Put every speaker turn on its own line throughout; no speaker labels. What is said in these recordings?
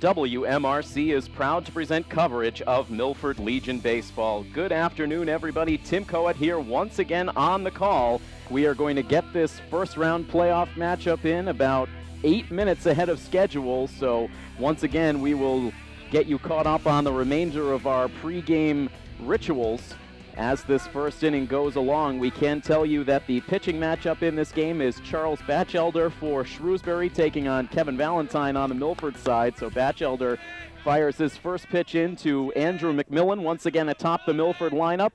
WMRC is proud to present coverage of Milford Legion Baseball. Good afternoon, everybody. Tim Coet here once again on the call. We are going to get this first round playoff matchup in about 8 minutes ahead of schedule. So once again, we will get you caught up on the remainder of our pregame rituals. As this first inning goes along, we can tell you that the pitching matchup in this game is Charles Batchelder for Shrewsbury taking on Kevin Valentine on the Milford side. So Batchelder fires his first pitch into Andrew McMillan, once again atop the Milford lineup.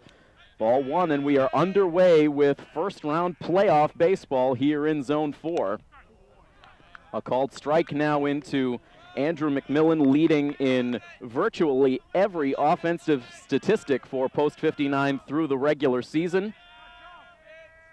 Ball one, and we are underway with first round playoff baseball here in Zone 4. A called strike now into Andrew McMillan, leading in virtually every offensive statistic for Post 59 through the regular season.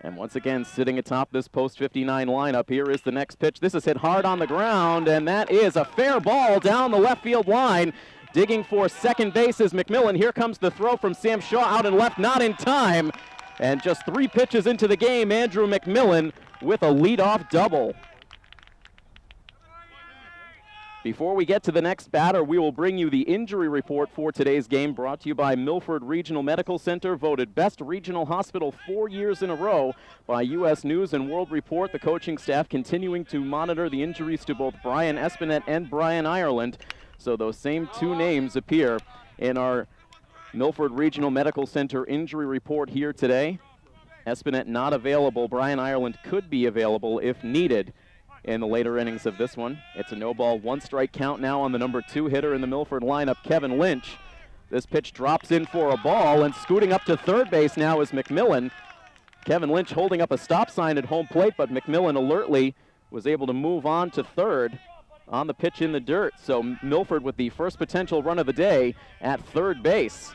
And once again, sitting atop this Post 59 lineup, here is the next pitch. This is hit hard on the ground, and that is a fair ball down the left field line. Digging for second base is McMillan. Here comes the throw from Sam Shaw out and left, not in time. And just 3 pitches into the game, Andrew McMillan with a leadoff double. Before we get to the next batter, we will bring you the injury report for today's game, brought to you by Milford Regional Medical Center, voted best regional hospital 4 years in a row by U.S. News and World Report. The coaching staff continuing to monitor the injuries to both Brian Espinette and Brian Ireland. So those same 2 names appear in our Milford Regional Medical Center injury report here today. Espinette not available. Brian Ireland could be available if needed in the later innings of this one. It's a no-ball, 1-strike count now on the number 2 hitter in the Milford lineup, Kevin Lynch. This pitch drops in for a ball, and scooting up to third base now is McMillan. Kevin Lynch holding up a stop sign at home plate, but McMillan alertly was able to move on to third on the pitch in the dirt. So Milford with the first potential run of the day at third base.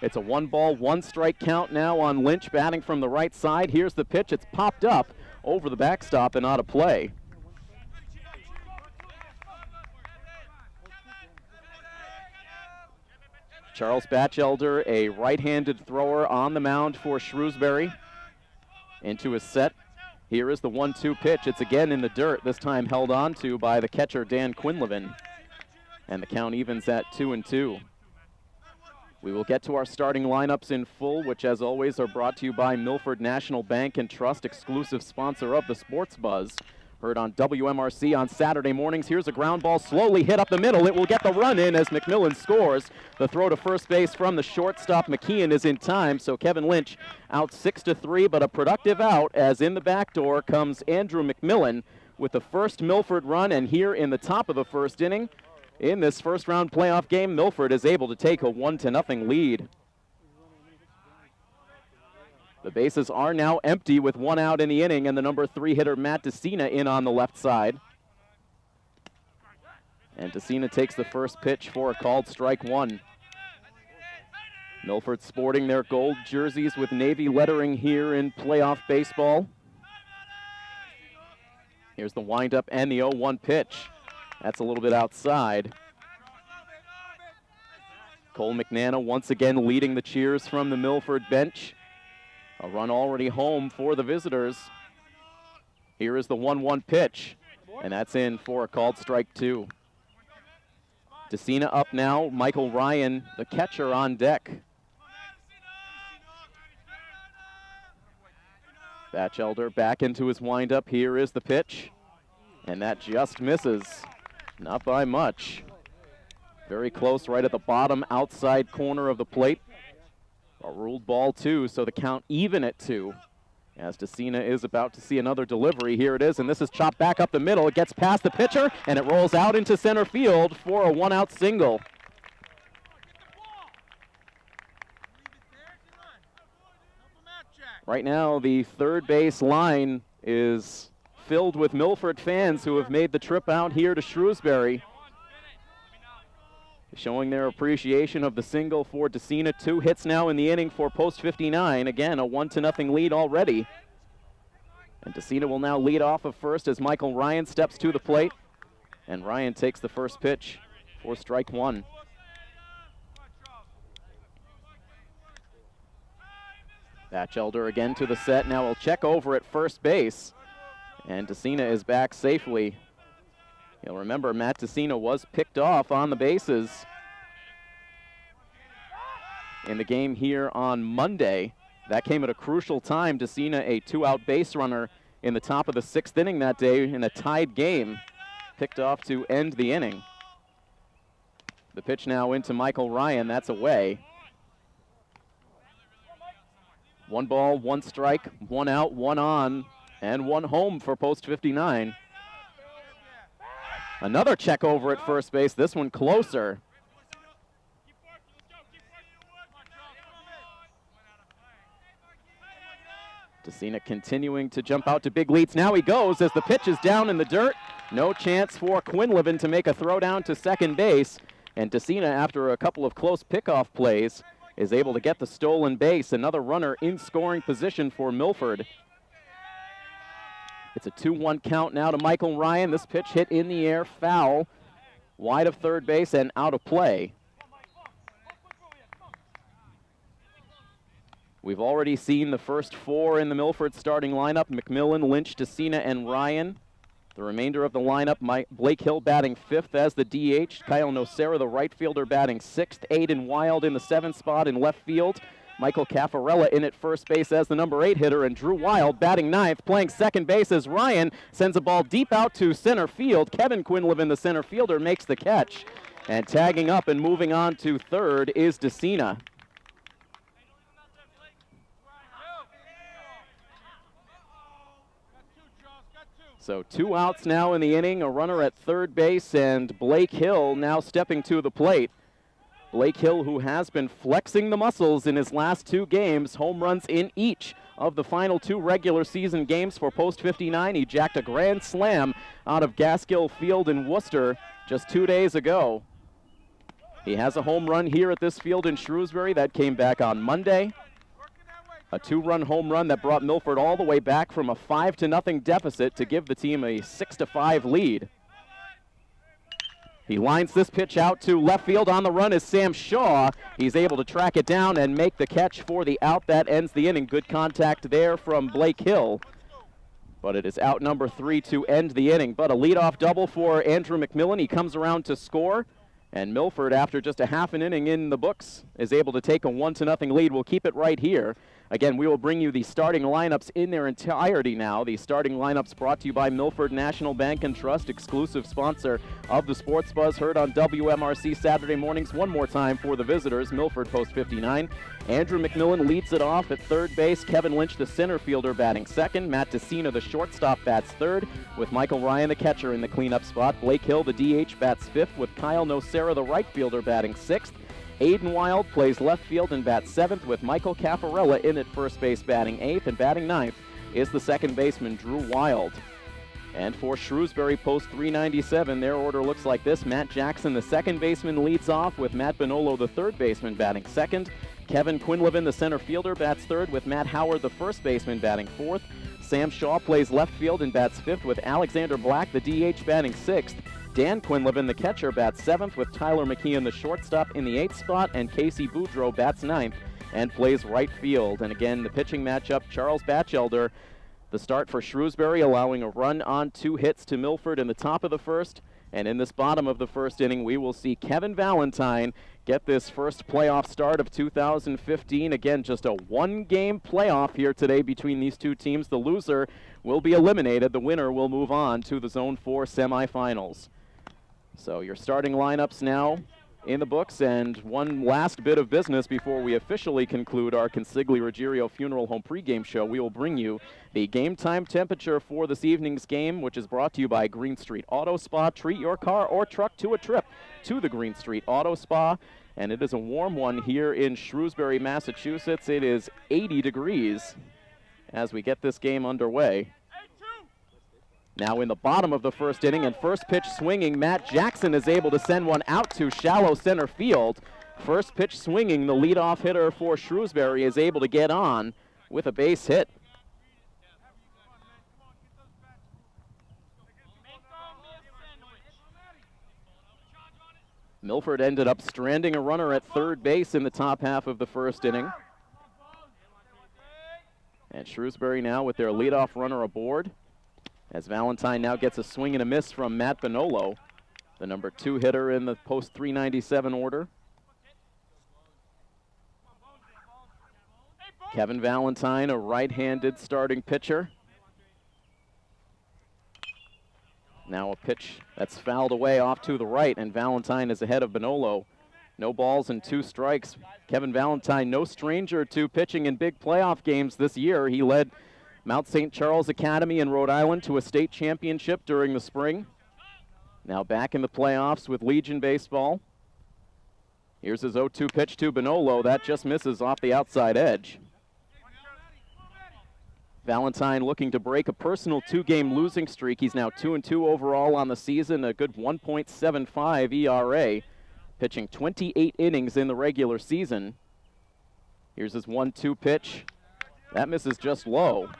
It's a 1-ball, 1-strike count now on Lynch, batting from the right side. Here's the pitch. It's popped up over the backstop and out of play. Charles Batchelder, a right-handed thrower on the mound for Shrewsbury. Into his set. Here is the 1-2 pitch. It's again in the dirt, this time held on to by the catcher Dan Quinlivan. And the count evens at 2-2. We will get to our starting lineups in full, which as always are brought to you by Milford National Bank and Trust, exclusive sponsor of the Sports Buzz. Heard on WMRC on Saturday mornings. Here's a ground ball slowly hit up the middle. It will get the run in as McMillan scores. The throw to first base from the shortstop McKeon is in time, so Kevin Lynch out 6-3, but a productive out as in the back door comes Andrew McMillan with the first Milford run, and here in the top of the first inning, in this first round playoff game, Milford is able to take a 1-0 lead. The bases are now empty with 1 out in the inning, and the number 3 hitter Matt DeCina in on the left side. And DeCina takes the first pitch for a called strike 1. Milford sporting their gold jerseys with navy lettering here in playoff baseball. Here's the windup and the 0-1 pitch. That's a little bit outside. Cole McNana once again leading the cheers from the Milford bench. A run already home for the visitors. Here is the 1-1 pitch, and that's in for a called strike 2. DeCina up now. Michael Ryan, the catcher, on deck. Batchelder back into his windup. Here is the pitch, and that just misses. Not by much. Very close, right at the bottom outside corner of the plate. A ruled ball 2, so the count even at 2. As DeCina is about to see another delivery. Here it is, and this is chopped back up the middle. It gets past the pitcher, and it rolls out into center field for a 1-out single. Right now, the third base line is filled with Milford fans who have made the trip out here to Shrewsbury, showing their appreciation of the single for DeCina. 2 hits now in the inning for Post 59. Again, a 1-0 lead already. And DeCina will now lead off of first as Michael Ryan steps to the plate. And Ryan takes the first pitch for strike 1. Batchelder again to the set. Now he'll check over at first base. And DeCina is back safely You'll remember Matt Decina was picked off on the bases in the game here on Monday. That came at a crucial time. Decina, a 2-out base runner in the top of the 6th inning that day in a tied game, picked off to end the inning. The pitch now into Michael Ryan. That's away. 1 ball, 1 strike, 1 out, 1 on, and 1 home for post 59. Another check over at first base, this one closer. Decina continuing to jump out to big leads. Now he goes as the pitch is down in the dirt. No chance for Quinlivan to make a throw down to second base. And Decina, after a couple of close pickoff plays, is able to get the stolen base. Another runner in scoring position for Milford. It's a 2-1 count now to Michael Ryan. This pitch hit in the air, foul, wide of third base and out of play. We've already seen the first 4 in the Milford starting lineup: McMillan, Lynch, Decina, and Ryan. The remainder of the lineup: Blake Hill batting 5th as the DH, Kyle Nocera, the right fielder, batting 6th, Aiden Wild in the 7th spot in left field, Michael Caffarella in at first base as the number 8 hitter, and Drew Wild batting 9th, playing second base as Ryan sends a ball deep out to center field. Kevin Quinlivan, the center fielder, makes the catch, and tagging up and moving on to third is Decina. So 2 outs now in the inning, a runner at third base, and Blake Hill now stepping to the plate. Blake Hill, who has been flexing the muscles in his last 2 games, home runs in each of the final 2 regular season games for post 59. He jacked a grand slam out of Gaskill Field in Worcester just 2 days ago. He has a home run here at this field in Shrewsbury that came back on Monday. A 2-run home run that brought Milford all the way back from a 5-0 deficit to give the team a 6-5 lead. He lines this pitch out to left field. On the run is Sam Shaw. He's able to track it down and make the catch for the out. That ends the inning. Good contact there from Blake Hill. But it is out number 3 to end the inning. But a leadoff double for Andrew McMillan. He comes around to score. And Milford, after just a half an inning in the books, is able to take a 1-0 lead. We'll keep it right here. Again, we will bring you the starting lineups in their entirety now. The starting lineups brought to you by Milford National Bank and Trust, exclusive sponsor of the Sports Buzz, heard on WMRC Saturday mornings. One more time for the visitors, Milford post 59. Andrew McMillan leads it off at third base. Kevin Lynch, the center fielder, batting second. Matt Decina, the shortstop, bats third, with Michael Ryan, the catcher, in the cleanup spot. Blake Hill, the DH, bats fifth, with Kyle Nocera, the right fielder, batting sixth. Aiden Wild plays left field and bats 7th, with Michael Caffarella in at first base batting 8th, and batting 9th is the second baseman Drew Wild. And for Shrewsbury post 397, their order looks like this. Matt Jackson, the second baseman, leads off, with Matt Bonolo, the third baseman, batting 2nd. Kevin Quinlivan, the center fielder, bats 3rd, with Matt Howard, the first baseman, batting 4th. Sam Shaw plays left field and bats 5th, with Alexander Black, the DH, batting 6th. Dan Quinlivan, the catcher, bats 7th, with Tyler McKeon, the shortstop, in the 8th spot, and Casey Boudreau bats 9th and plays right field. And again, the pitching matchup, Charles Batchelder, the start for Shrewsbury, allowing a run on 2 hits to Milford in the top of the first. And in this bottom of the first inning, we will see Kevin Valentine get this first playoff start of 2015. Again, just a 1-game playoff here today between these two teams. The loser will be eliminated. The winner will move on to the Zone 4 semifinals. So your starting lineups now in the books, and one last bit of business before we officially conclude our Consigli Ruggiero Funeral Home pregame show. We will bring you the game time temperature for this evening's game, which is brought to you by Green Street Auto Spa. Treat your car or truck to a trip to the Green Street Auto Spa, and it is a warm one here in Shrewsbury, Massachusetts. It is 80 degrees as we get this game underway. Now in the bottom of the first inning, and first pitch swinging, Matt Jackson is able to send one out to shallow center field. First pitch swinging, the leadoff hitter for Shrewsbury is able to get on with a base hit. Milford ended up stranding a runner at third base in the top half of the first inning. And Shrewsbury now with their leadoff runner aboard. as Valentine now gets a swing and a miss from Matt Bonolo, the number 2 hitter in the post 397 order. Kevin Valentine, a right-handed starting pitcher. Now a pitch that's fouled away off to the right, and Valentine is ahead of Bonolo. No balls and 2 strikes. Kevin Valentine, no stranger to pitching in big playoff games this year. He led Mount St. Charles Academy in Rhode Island to a state championship during the spring. Now back in the playoffs with Legion Baseball. Here's his 0-2 pitch to Bonolo. That just misses off the outside edge. Valentine looking to break a personal 2-game losing streak. He's now 2-2 overall on the season, a good 1.75 ERA, pitching 28 innings in the regular season. Here's his 1-2 pitch. That misses just low.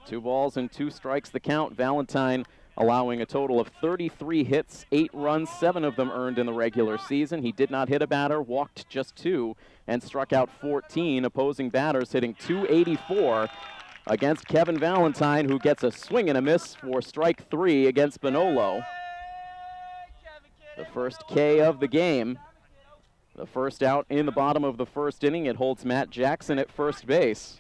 2 balls and 2 strikes the count. Valentine allowing a total of 33 hits, 8 runs, 7 of them earned in the regular season. He did not hit a batter, walked just 2, and struck out 14. Opposing batters hitting .284 against Kevin Valentine, who gets a swing and a miss for strike 3 against Bonolo. The first K of the game. The first out in the bottom of the first inning. It holds Matt Jackson at first base.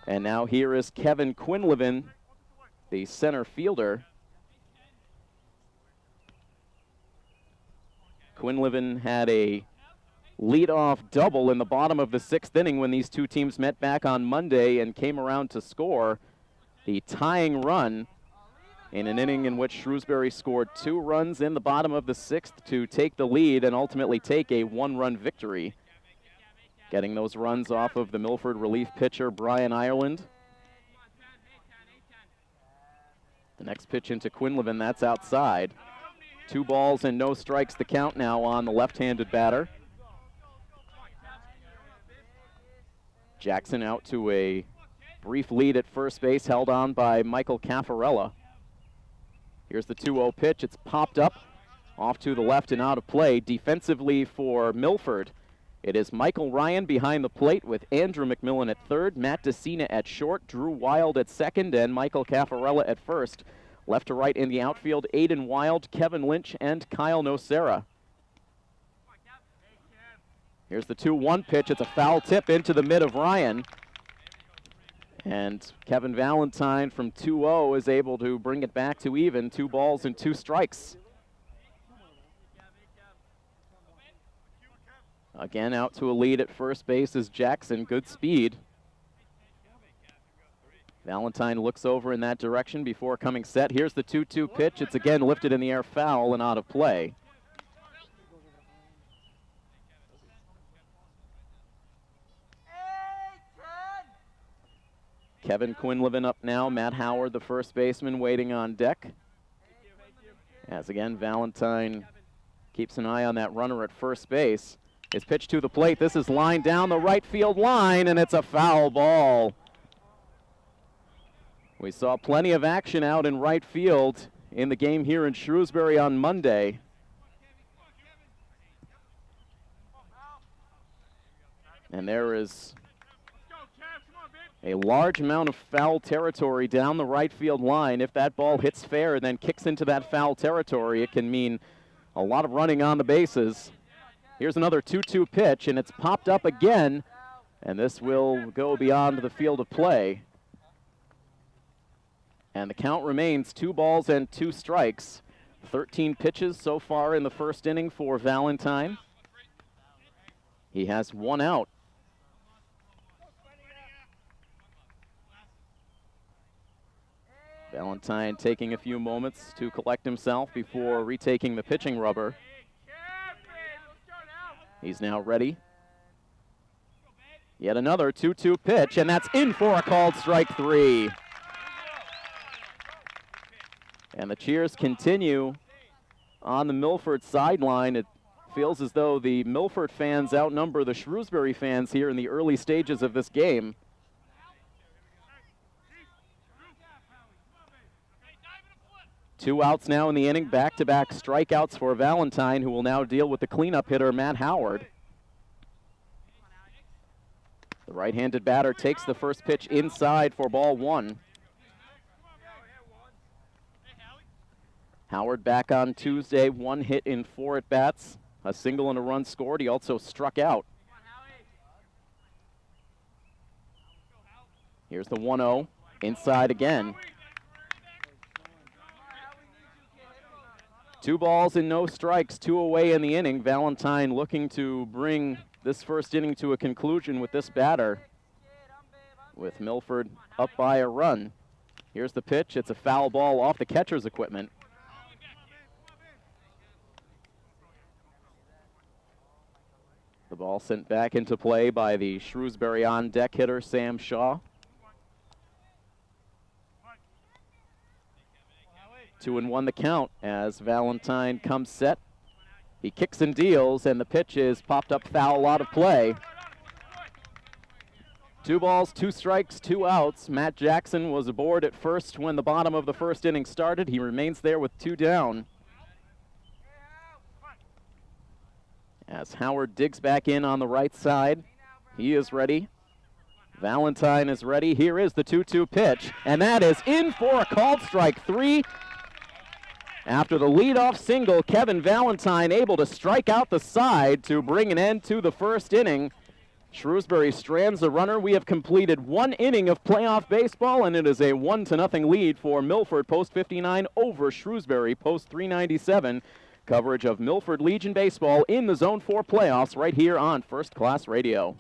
And now here is Kevin Quinlivan, the center fielder. Quinlivan had a leadoff double in the bottom of the 6th inning when these two teams met back on Monday and came around to score the tying run in an inning in which Shrewsbury scored 2 runs in the bottom of the 6th to take the lead and ultimately take a 1-run victory. Getting those runs off of the Milford relief pitcher, Brian Ireland. The next pitch into Quinlivan, that's outside. 2 balls and no strikes the count now on the left-handed batter. Jackson out to a brief lead at first base, held on by Michael Caffarella. Here's the 2-0 pitch. It's popped up off to the left and out of play. Defensively for Milford, it is Michael Ryan behind the plate with Andrew McMillan at third, Matt DeCina at short, Drew Wild at second, and Michael Caffarella at first. Left to right in the outfield, Aiden Wild, Kevin Lynch, and Kyle Nocera. Here's the 2-1 pitch. It's a foul tip into the mid of Ryan. And Kevin Valentine from 2-0 is able to bring it back to even. 2 balls and 2 strikes. Again, out to a lead at first base is Jackson. Good speed. Valentine looks over in that direction before coming set. Here's the 2-2 pitch. It's again lifted in the air, foul and out of play. Kevin Quinlivan up now. Matt Howard, the first baseman, waiting on deck. As again, Valentine keeps an eye on that runner at first base. His pitch to the plate. This is lined down the right field line, and it's a foul ball. We saw plenty of action out in right field in the game here in Shrewsbury on Monday. And there is a large amount of foul territory down the right field line. If that ball hits fair and then kicks into that foul territory, it can mean a lot of running on the bases. Here's another 2-2 pitch, and it's popped up again, and this will go beyond the field of play. And the count remains 2 balls and 2 strikes. 13 pitches so far in the first inning for Valentine. He has 1 out. Valentine taking a few moments to collect himself before retaking the pitching rubber. He's now ready. Yet another 2-2 pitch, and that's in for a called strike 3. And the cheers continue on the Milford sideline. It feels as though the Milford fans outnumber the Shrewsbury fans here in the early stages of this game. Two outs now in the inning, back-to-back strikeouts for Valentine, who will now deal with the cleanup hitter, Matt Howard. The right-handed batter takes the first pitch inside for ball 1. Howard back on Tuesday, 1 hit in 4 at-bats, a single and a run scored. He also struck out. Here's the 1-0, inside again. 2 balls and no strikes, 2 away in the inning. Valentine looking to bring this first inning to a conclusion with this batter, with Milford up by a run. Here's the pitch. It's a foul ball off the catcher's equipment. The ball sent back into play by the Shrewsbury on-deck hitter, Sam Shaw. 2-1 the count as Valentine comes set. He kicks and deals, and the pitch is popped up foul out of play. 2 balls, 2 strikes, 2 outs. Matt Jackson was aboard at first when the bottom of the first inning started. He remains there with 2 down. As Howard digs back in on the right side, he is ready. Valentine is ready. Here is the 2-2 pitch, and that is in for a called strike 3. After the leadoff single, Kevin Valentine able to strike out the side to bring an end to the first inning. Shrewsbury strands the runner. We have completed 1 inning of playoff baseball, and it is a 1-0 lead for Milford post 59 over Shrewsbury post 397. Coverage of Milford Legion Baseball in the Zone 4 playoffs right here on First Class Radio.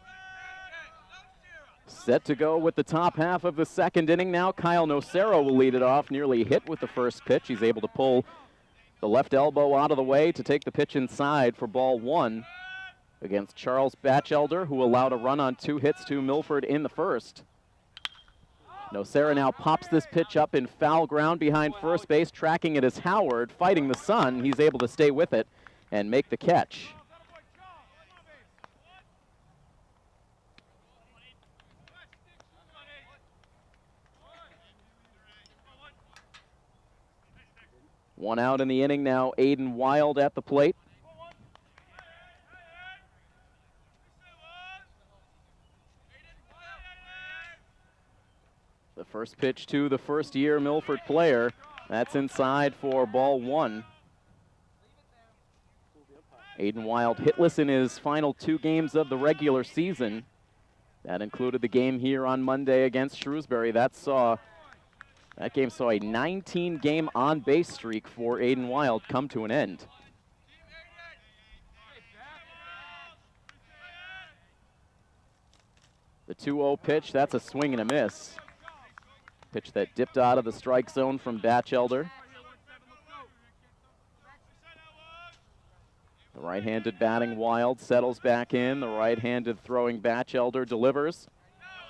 Set to go with the top half of the second inning now. Kyle Nocero will lead it off, nearly hit with the first pitch. He's able to pull the left elbow out of the way to take the pitch inside for ball 1 against Charles Batchelder, who allowed a run on 2 hits to Milford in the first. Nocera now pops this pitch up in foul ground behind first base. Tracking it is Howard, fighting the sun. He's able to stay with it and make the catch. One out in the inning now. Aiden Wild at the plate. The first pitch to the first-year Milford player. That's inside for ball 1. Aiden Wild hitless in his final 2 games of the regular season. That included the game here on Monday against Shrewsbury. That game saw a 19-game on-base streak for Aiden Wild come to an end. The 2-0 pitch, that's a swing and a miss. Pitch that dipped out of the strike zone from Batchelder. The right-handed batting Wild settles back in. The right-handed throwing Batchelder delivers.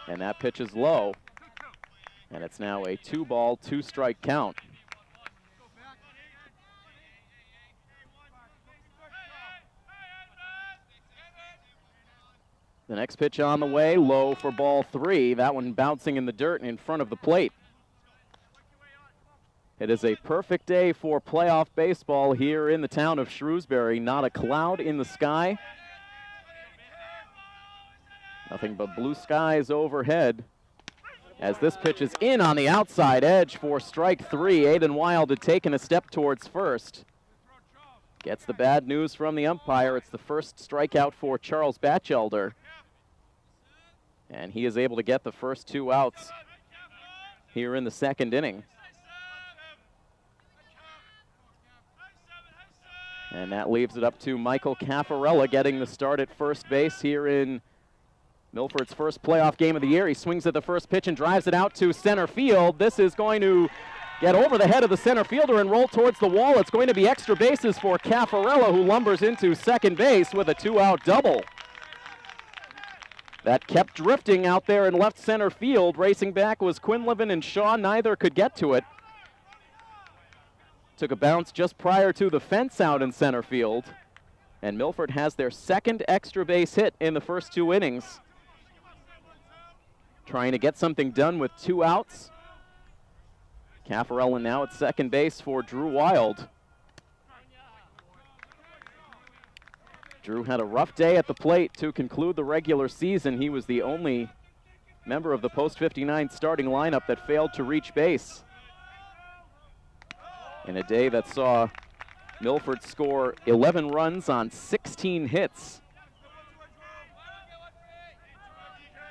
And that pitch is low. And it's now a 2-ball, 2-strike count. The next pitch on the way, low for ball 3. That one bouncing in the dirt in front of the plate. It is a perfect day for playoff baseball here in the town of Shrewsbury. Not a cloud in the sky. Nothing but blue skies overhead. As this pitch is in on the outside edge for strike 3. Aiden Wild had taken a step towards first. Gets the bad news from the umpire. It's the first strikeout for Charles Batchelder. And he is able to get the first 2 outs here in the second inning. And that leaves it up to Michael Caffarella getting the start at first base here in Milford's first playoff game of the year. He swings at the first pitch and drives it out to center field. This is going to get over the head of the center fielder and roll towards the wall. It's going to be extra bases for Caffarella, who lumbers into second base with a 2-out double. That kept drifting out there in left center field. Racing back was Quinlivan and Shaw. Neither could get to it. Took a bounce just prior to the fence out in center field. And Milford has their second extra base hit in the first 2 innings. Trying to get something done with 2 outs. Caffarella now at second base for Drew Wild. Drew had a rough day at the plate to conclude the regular season. He was the only member of the post-59 starting lineup that failed to reach base in a day that saw Milford score 11 runs on 16 hits.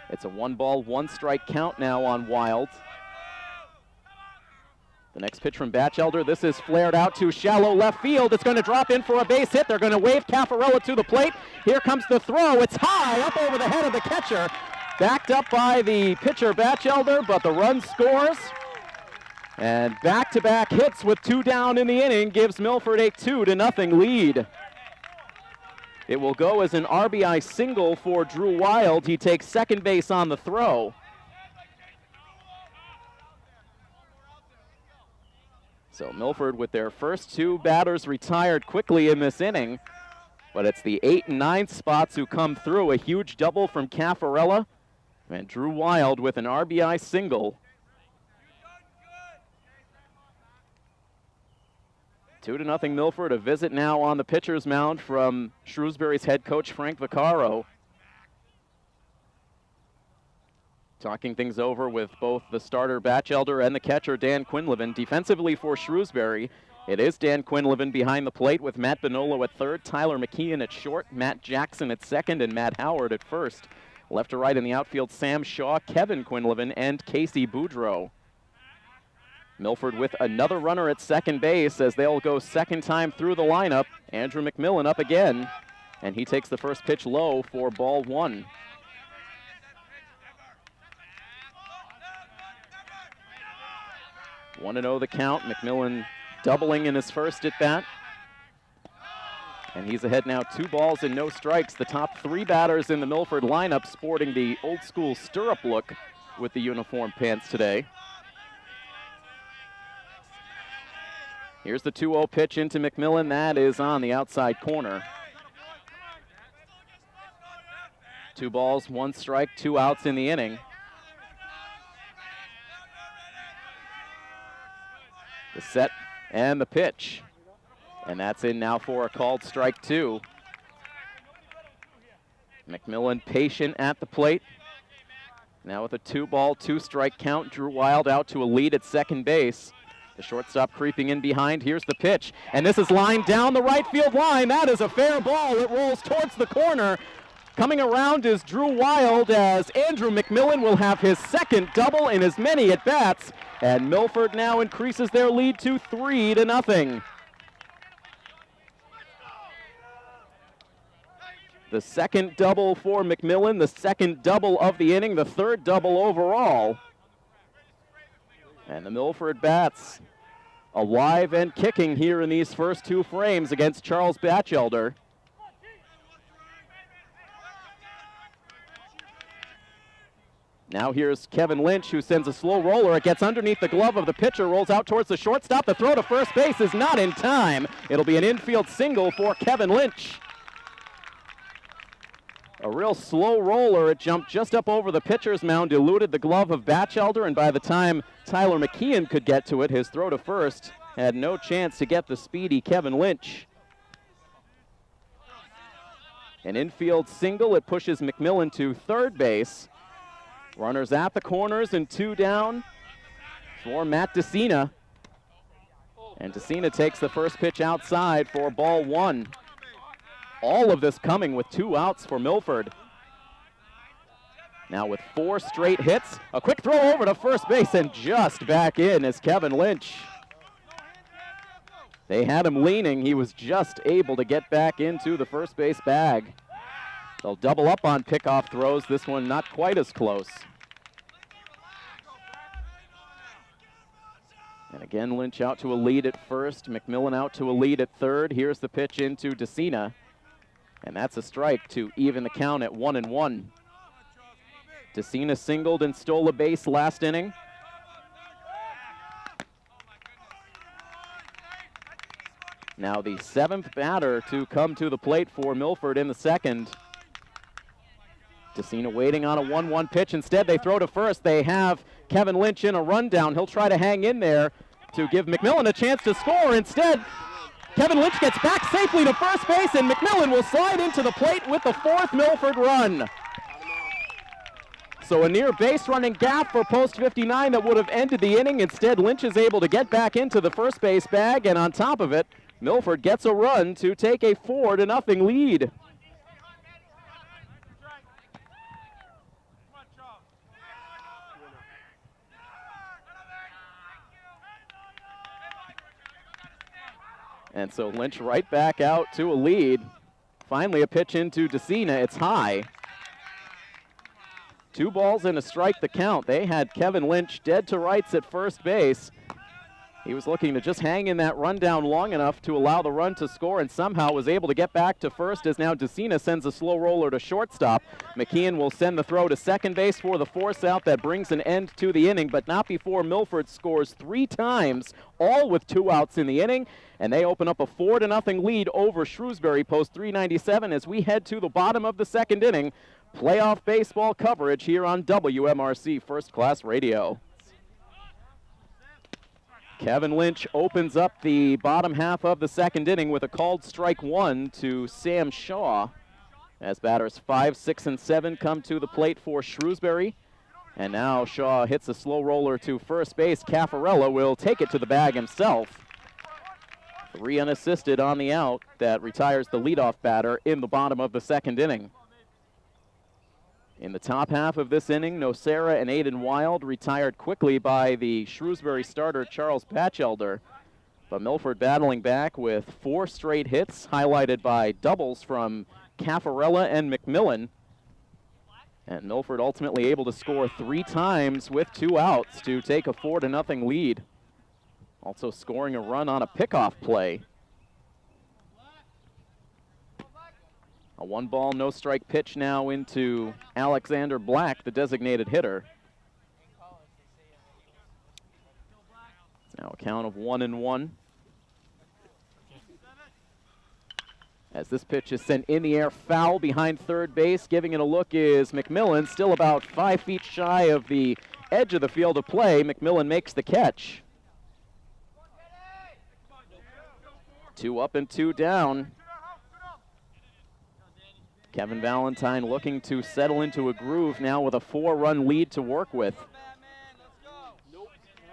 It's a 1-ball, 1-strike count now on Wild. The next pitch from Batchelder. This is flared out to shallow left field. It's going to drop in for a base hit. They're going to wave Caffarella to the plate. Here comes the throw. It's high up over the head of the catcher. Backed up by the pitcher Batchelder, but the run scores. And back-to-back hits with 2 down in the inning gives Milford a 2-0 lead. It will go as an RBI single for Drew Wild. He takes second base on the throw. So Milford with their first 2 batters retired quickly in this inning. But it's the 8 and 9 spots who come through. A huge double from Caffarella. And Drew Wild with an RBI single. 2-0 Milford. A visit now on the pitcher's mound from Shrewsbury's head coach Frank Vaccaro. Talking things over with both the starter Batchelder and the catcher Dan Quinlivan. Defensively for Shrewsbury, it is Dan Quinlivan behind the plate with Matt Bonolo at third, Tyler McKeon at short, Matt Jackson at second, and Matt Howard at first. Left to right in the outfield, Sam Shaw, Kevin Quinlivan, and Casey Boudreau. Milford with another runner at second base as they'll go second time through the lineup. Andrew McMillan up again, and he takes the first pitch low for ball 1. 1-0 the count. McMillan doubling in his first at bat. And he's ahead now, 2 balls and no strikes. The top 3 batters in the Milford lineup sporting the old school stirrup look with the uniform pants today. Here's the 2-0 pitch into McMillan. That is on the outside corner. 2 balls, 1 strike, 2 outs in the inning. The set and the pitch. And that's in now for a called strike 2. McMillan patient at the plate. Now with a 2-ball, 2-strike count. Drew Wild out to a lead at second base. The shortstop creeping in behind. Here's the pitch. And this is lined down the right field line. That is a fair ball. It rolls towards the corner. Coming around is Drew Wild as Andrew McMillan will have his second double in as many at-bats. And Milford now increases their lead to 3-0. The second double for McMillan, the second double of the inning, the third double overall. And the Milford bats alive and kicking here in these first 2 frames against Charles Batchelder. Now here's Kevin Lynch, who sends a slow roller. It gets underneath the glove of the pitcher, rolls out towards the shortstop. The throw to first base is not in time. It'll be an infield single for Kevin Lynch. A real slow roller. It jumped just up over the pitcher's mound, eluded the glove of Batchelder, and by the time Tyler McKeon could get to it, his throw to first had no chance to get the speedy Kevin Lynch. An infield single. It pushes McMillan to third base. Runners at the corners and 2 down for Matt DeCina. And DeCina takes the first pitch outside for ball 1. All of this coming with 2 outs for Milford. Now with 4 straight hits, a quick throw over to first base and just back in is Kevin Lynch. They had him leaning. He was just able to get back into the first base bag. They'll double up on pickoff throws. This one not quite as close. And again, Lynch out to a lead at first. McMillan out to a lead at third. Here's the pitch into DeCina. And that's a strike to even the count at 1-1. DeCina singled and stole a base last inning. Now the 7th batter to come to the plate for Milford in the second. DeCina waiting on a 1-1 pitch. Instead, they throw to first. They have Kevin Lynch in a rundown. He'll try to hang in there to give McMillan a chance to score. Instead, Kevin Lynch gets back safely to first base, and McMillan will slide into the plate with the 4th Milford run. So a near base running gap for post 59 that would have ended the inning. Instead, Lynch is able to get back into the first base bag, and on top of it, Milford gets a run to take a 4-0 lead. And so Lynch right back out to a lead. Finally a pitch into Decina. It's high. 2 balls and a strike the count. They had Kevin Lynch dead to rights at first base. He was looking to just hang in that rundown long enough to allow the run to score, and somehow was able to get back to first, as now Decina sends a slow roller to shortstop. McKeon will send the throw to second base for the force out. That brings an end to the inning, but not before Milford scores 3 times, all with 2 outs in the inning, and they open up a 4-0 lead over Shrewsbury post 397 as we head to the bottom of the second inning. Playoff baseball coverage here on WMRC First Class Radio. Kevin Lynch opens up the bottom half of the second inning with a called strike 1 to Sam Shaw, as batters 5, 6, and 7 come to the plate for Shrewsbury. And now Shaw hits a slow roller to first base. Caffarella will take it to the bag himself. 3 unassisted on the out. That retires the leadoff batter in the bottom of the second inning. In the top half of this inning, Nocera and Aiden Wild retired quickly by the Shrewsbury starter Charles Batchelder. But Milford battling back with 4 straight hits, highlighted by doubles from Caffarella and McMillan. And Milford ultimately able to score 3 times with 2 outs to take a 4-0 lead. Also scoring a run on a pickoff play. A 1-ball, no-strike pitch now into Alexander Black, the designated hitter. It's now a count of 1-1. As this pitch is sent in the air, foul behind third base. Giving it a look is McMillan, still about 5 feet shy of the edge of the field of play. McMillan makes the catch. 2 up and 2 down. Kevin Valentine looking to settle into a groove now with a 4-run lead to work with.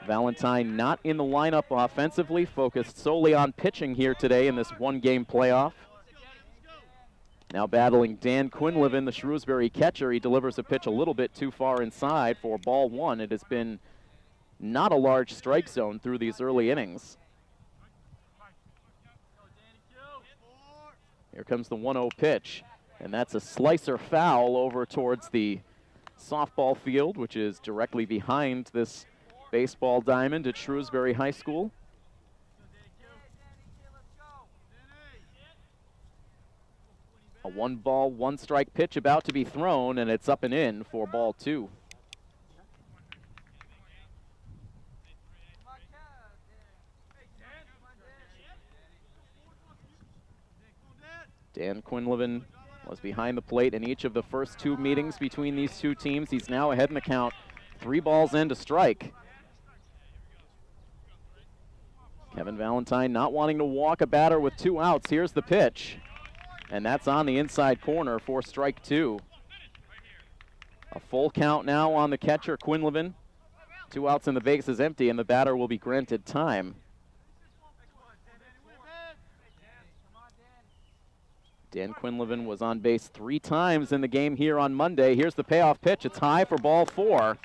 Valentine not in the lineup offensively, focused solely on pitching here today in this 1-game playoff. Now battling Dan Quinlivan, the Shrewsbury catcher. He delivers a pitch a little bit too far inside for ball 1. It has been not a large strike zone through these early innings. Here comes the 1-0 pitch. And that's a slicer foul over towards the softball field, which is directly behind this baseball diamond at Shrewsbury High School. A 1-ball, 1-strike pitch about to be thrown, and it's up and in for ball 2. Dan Quinlivan was behind the plate in each of the first 2 meetings between these 2 teams. He's now ahead in the count, 3 balls and a strike. Kevin Valentine not wanting to walk a batter with 2 outs. Here's the pitch, and that's on the inside corner for strike 2. A full count now on the catcher, Quinlivan. 2 outs and the base is empty, and the batter will be granted time. Dan Quinlivan was on base 3 times in the game here on Monday. Here's the payoff pitch. It's high for ball 4.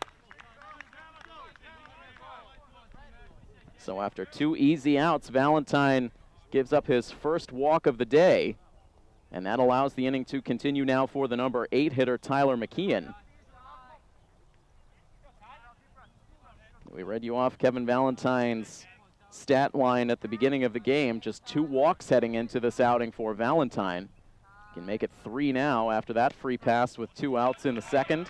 So after 2 easy outs, Valentine gives up his first walk of the day, and that allows the inning to continue now for the number 8 hitter, Tyler McKeon. We read you off Kevin Valentine's stat line at the beginning of the game. Just 2 walks heading into this outing for Valentine. Can make it 3 now after that free pass with 2 outs in the second.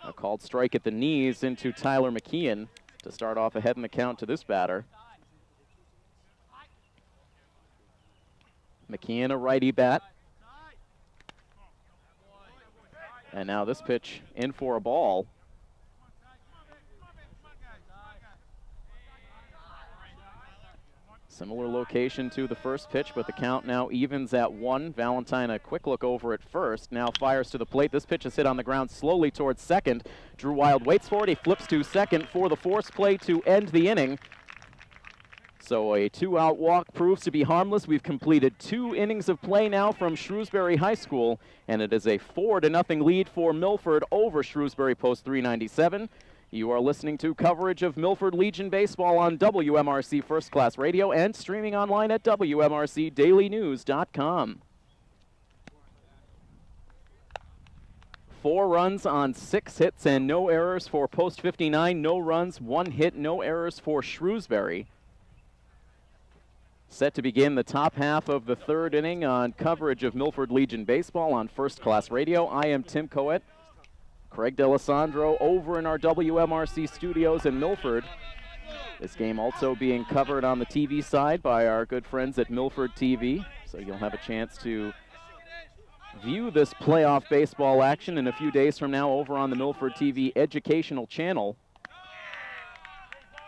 A called strike at the knees into Tyler McKeon to start off ahead in the count to this batter. McKeon, a righty bat. And now this pitch in for a ball. Similar location to the first pitch, but the count now evens at 1. Valentine, a quick look over at first, now fires to the plate. This pitch is hit on the ground slowly towards second. Drew Wild waits for it. He flips to second for the force play to end the inning. So a 2-out walk proves to be harmless. We've completed 2 innings of play now from Shrewsbury High School, and it is a 4-0 lead for Milford over Shrewsbury Post 397. You are listening to coverage of Milford Legion Baseball on WMRC First Class Radio and streaming online at WMRCDailyNews.com. 4 runs on 6 hits and no errors for Post 59. No runs, 1 hit, no errors for Shrewsbury. Set to begin the top half of the 3rd inning on coverage of Milford Legion Baseball on First Class Radio. I am Tim Coet. Craig D'Alessandro over in our WMRC studios in Milford. This game also being covered on the TV side by our good friends at Milford TV. So you'll have a chance to view this playoff baseball action in a few days from now over on the Milford TV educational channel.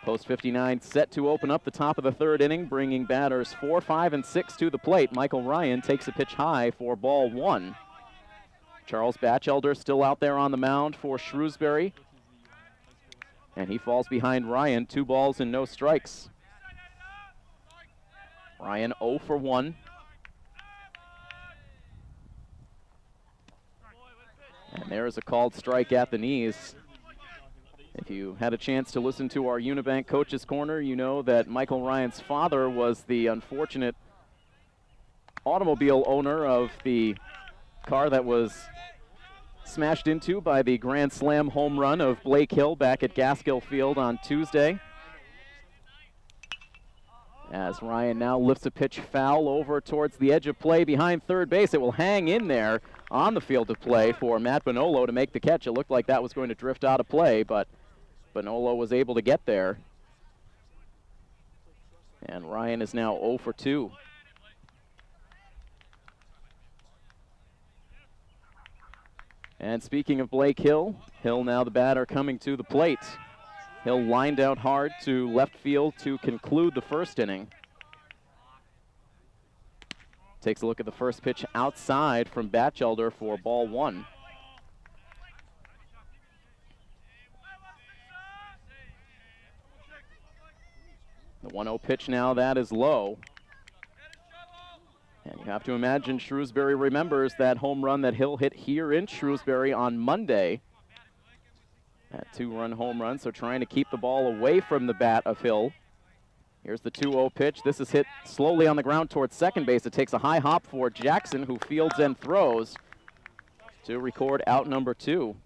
Post 59 set to open up the top of the 3rd inning, bringing batters 4, 5, and 6 to the plate. Michael Ryan takes a pitch high for ball 1. Charles Batchelder still out there on the mound for Shrewsbury. And he falls behind Ryan, 2 balls and no strikes. Ryan 0 for 1. And there is a called strike at the knees. If you had a chance to listen to our Unibank Coach's Corner, you know that Michael Ryan's father was the unfortunate automobile owner of the car that was smashed into by the Grand Slam home run of Blake Hill back at Gaskill Field on Tuesday. As Ryan now lifts a pitch foul over towards the edge of play behind third base. It will hang in there on the field of play for Matt Bonolo to make the catch. It looked like that was going to drift out of play, but Bonolo was able to get there. And Ryan is now 0 for 2. And speaking of Blake Hill, Hill now the batter coming to the plate. Hill lined out hard to left field to conclude the 1st inning. Takes a look at the first pitch outside from Batchelder for ball 1. The 1-0 pitch now, that is low. And you have to imagine Shrewsbury remembers that home run that Hill hit here in Shrewsbury on Monday. That 2-run home run, so trying to keep the ball away from the bat of Hill. Here's the 2-0 pitch. This is hit slowly on the ground towards second base. It takes a high hop for Jackson, who fields and throws to record out number 2.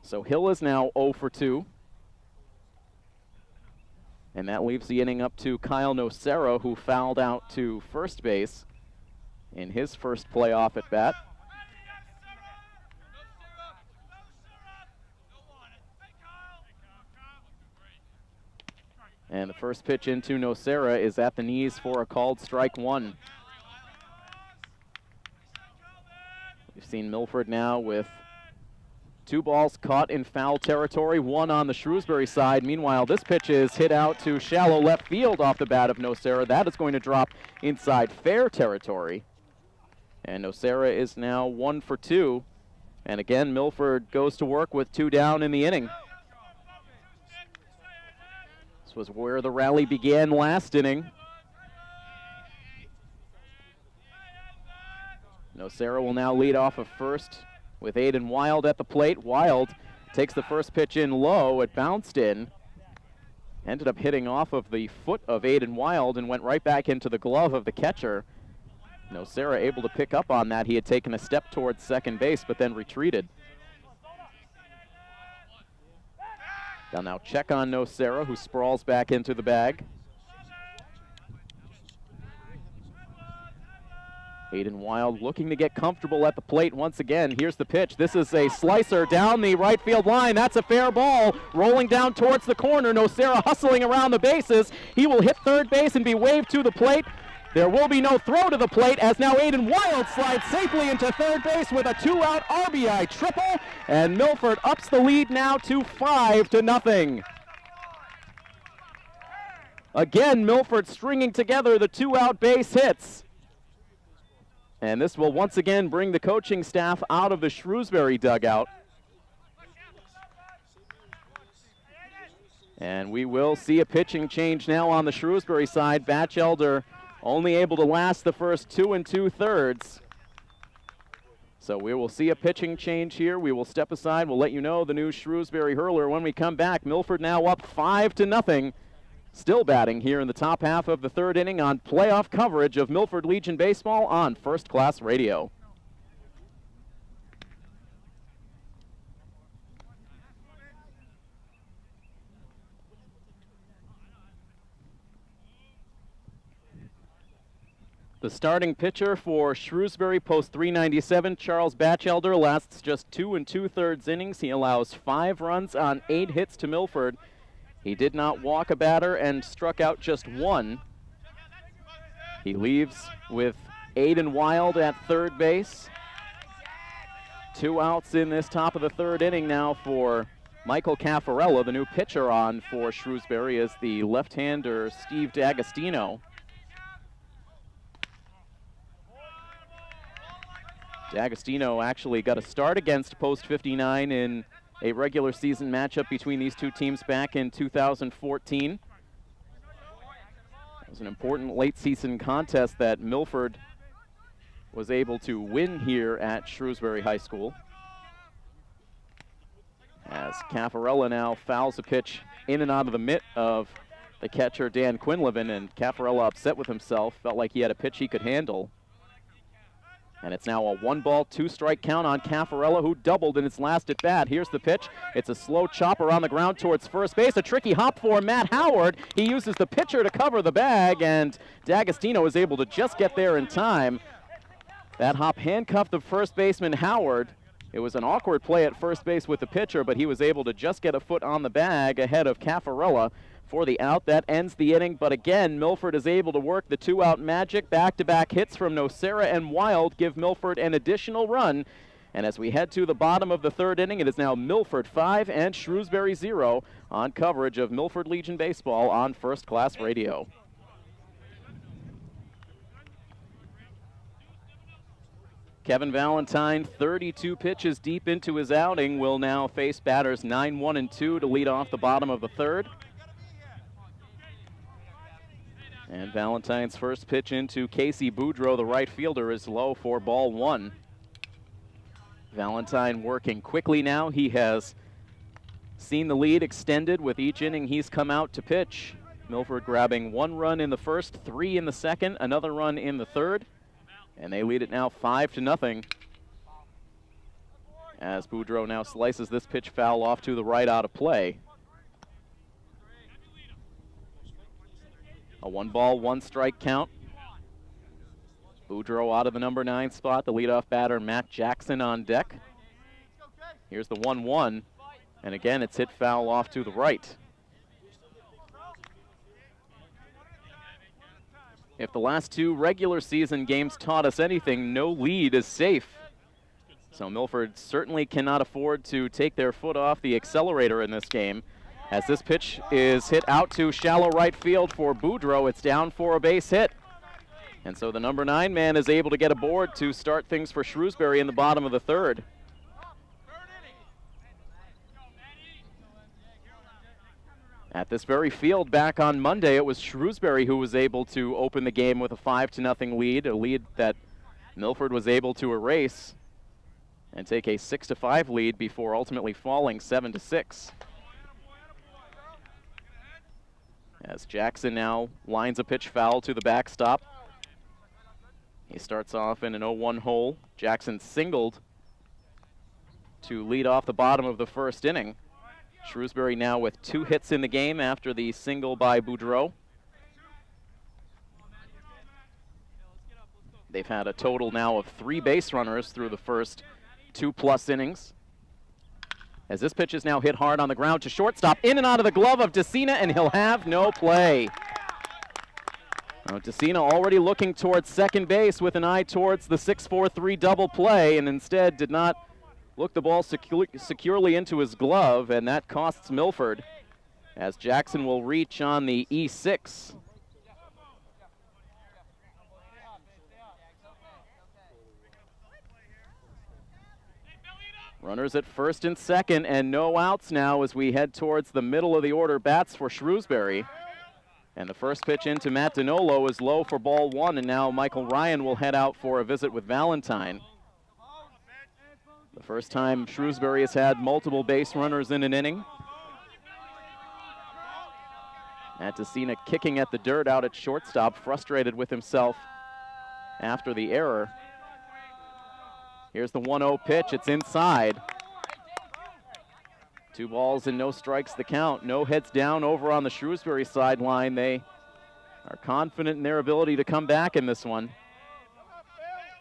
So Hill is now 0 for 2. And that leaves the inning up to Kyle Nocera, who fouled out to first base in his first playoff at bat. And the first pitch into Nocera is at the knees for a called strike 1. We've seen Milford now with 2 balls caught in foul territory, 1 on the Shrewsbury side. Meanwhile, this pitch is hit out to shallow left field off the bat of Nocera. That is going to drop inside fair territory. And Nocera is now 1 for 2. And again, Milford goes to work with 2 down in the inning. This was where the rally began last inning. Nocera will now lead off of first with Aiden Wild at the plate. Wild takes the first pitch in low. It bounced in. Ended up hitting off of the foot of Aiden Wild and went right back into the glove of the catcher. Nocera able to pick up on that. He had taken a step towards second base, but then retreated. They'll now check on Nocera, who sprawls back into the bag. Aiden Wild looking to get comfortable at the plate once again. Here's the pitch. This is a slicer down the right field line. That's a fair ball. Rolling down towards the corner. Nocera hustling around the bases. He will hit third base and be waved to the plate. There will be no throw to the plate as now Aiden Wild slides safely into third base with a 2-out RBI triple. And Milford ups the lead now to 5-0. Again, Milford stringing together the 2-out base hits. And this will once again bring the coaching staff out of the Shrewsbury dugout. And we will see a pitching change now on the Shrewsbury side. Batchelder only able to last the first 2 2/3. So we will see a pitching change here. We will step aside. We'll let you know the new Shrewsbury hurler when we come back. Milford now up 5-0. Still batting here in the top half of the third inning on playoff coverage of Milford Legion Baseball on First Class Radio. The starting pitcher for Shrewsbury, post 397, Charles Batchelder, lasts just 2 2/3 innings. He allows 5 runs on 8 hits to Milford. He did not walk a batter and struck out just 1. He leaves with Aiden Wild at third base. 2 outs in this top of the third inning now for Michael Caffarella. The new pitcher on for Shrewsbury is the left-hander Steve D'Agostino. D'Agostino actually got a start against post 59 in a regular season matchup between these two teams back in 2014. It was an important late season contest that Milford was able to win here at Shrewsbury High School. As Caffarella now fouls a pitch in and out of the mitt of the catcher Dan Quinlivan, and Caffarella upset with himself, felt like he had a pitch he could handle. And it's now a 1-ball, 2-strike count on Caffarella, who doubled in his last at bat. Here's the pitch. It's a slow chopper on the ground towards first base. A tricky hop for Matt Howard. He uses the pitcher to cover the bag, and D'Agostino is able to just get there in time. That hop handcuffed the first baseman Howard. It was an awkward play at first base with the pitcher, but he was able to just get a foot on the bag ahead of Caffarella for the out. That ends the inning, but again, Milford is able to work the 2-out magic. Back-to-back hits from Nocera and Wild give Milford an additional run. And as we head to the bottom of the third inning, it is now Milford 5 and Shrewsbury 0 on coverage of Milford Legion Baseball on First Class Radio. Kevin Valentine, 32 pitches deep into his outing, will now face batters 9, 1, and 2 to lead off the bottom of the third. And Valentine's first pitch into Casey Boudreau, the right fielder, is low for ball 1. Valentine working quickly now. He has seen the lead extended with each inning he's come out to pitch. Milford grabbing 1 run in the first, 3 in the second, another run in the third. And they lead it now 5-0. As Boudreau now slices this pitch foul off to the right out of play. A 1-ball, 1-strike count. Boudreau out of the number 9 spot. The leadoff batter, Matt Jackson, on deck. Here's the 1-1. And again, it's hit foul off to the right. If the last 2 regular season games taught us anything, no lead is safe. So Milford certainly cannot afford to take their foot off the accelerator in this game. As this pitch is hit out to shallow right field for Boudreau, it's down for a base hit. And so the number 9 man is able to get aboard to start things for Shrewsbury in the bottom of the third. At this very field back on Monday, it was Shrewsbury who was able to open the game with a 5-0 lead, a lead that Milford was able to erase and take a 6-5 lead before ultimately falling 7-6. As Jackson now lines a pitch foul to the backstop. He starts off in an 0-1 hole. Jackson singled to lead off the bottom of the first inning. Shrewsbury now with 2 hits in the game after the single by Boudreau. They've had a total now of 3 base runners through the first 2+ innings. As this pitch is now hit hard on the ground to shortstop, in and out of the glove of Decina, and he'll have no play. Now, Decina already looking towards second base with an eye towards the 6-4-3 double play, and instead did not look the ball securely into his glove, and that costs Milford as Jackson will reach on the E6. Runners at first and second, and no outs now as we head towards the middle of the order bats for Shrewsbury. And the first pitch into Matt Dinolo is low for ball one, and now Michael Ryan will head out for a visit with Valentine. The first time Shrewsbury has had multiple base runners in an inning. Matt Decina kicking at the dirt out at shortstop, frustrated with himself after the error. Here's the 1-0 pitch, it's inside. 2 balls and no strikes the count. No heads down over on the Shrewsbury sideline. They are confident in their ability to come back in this one.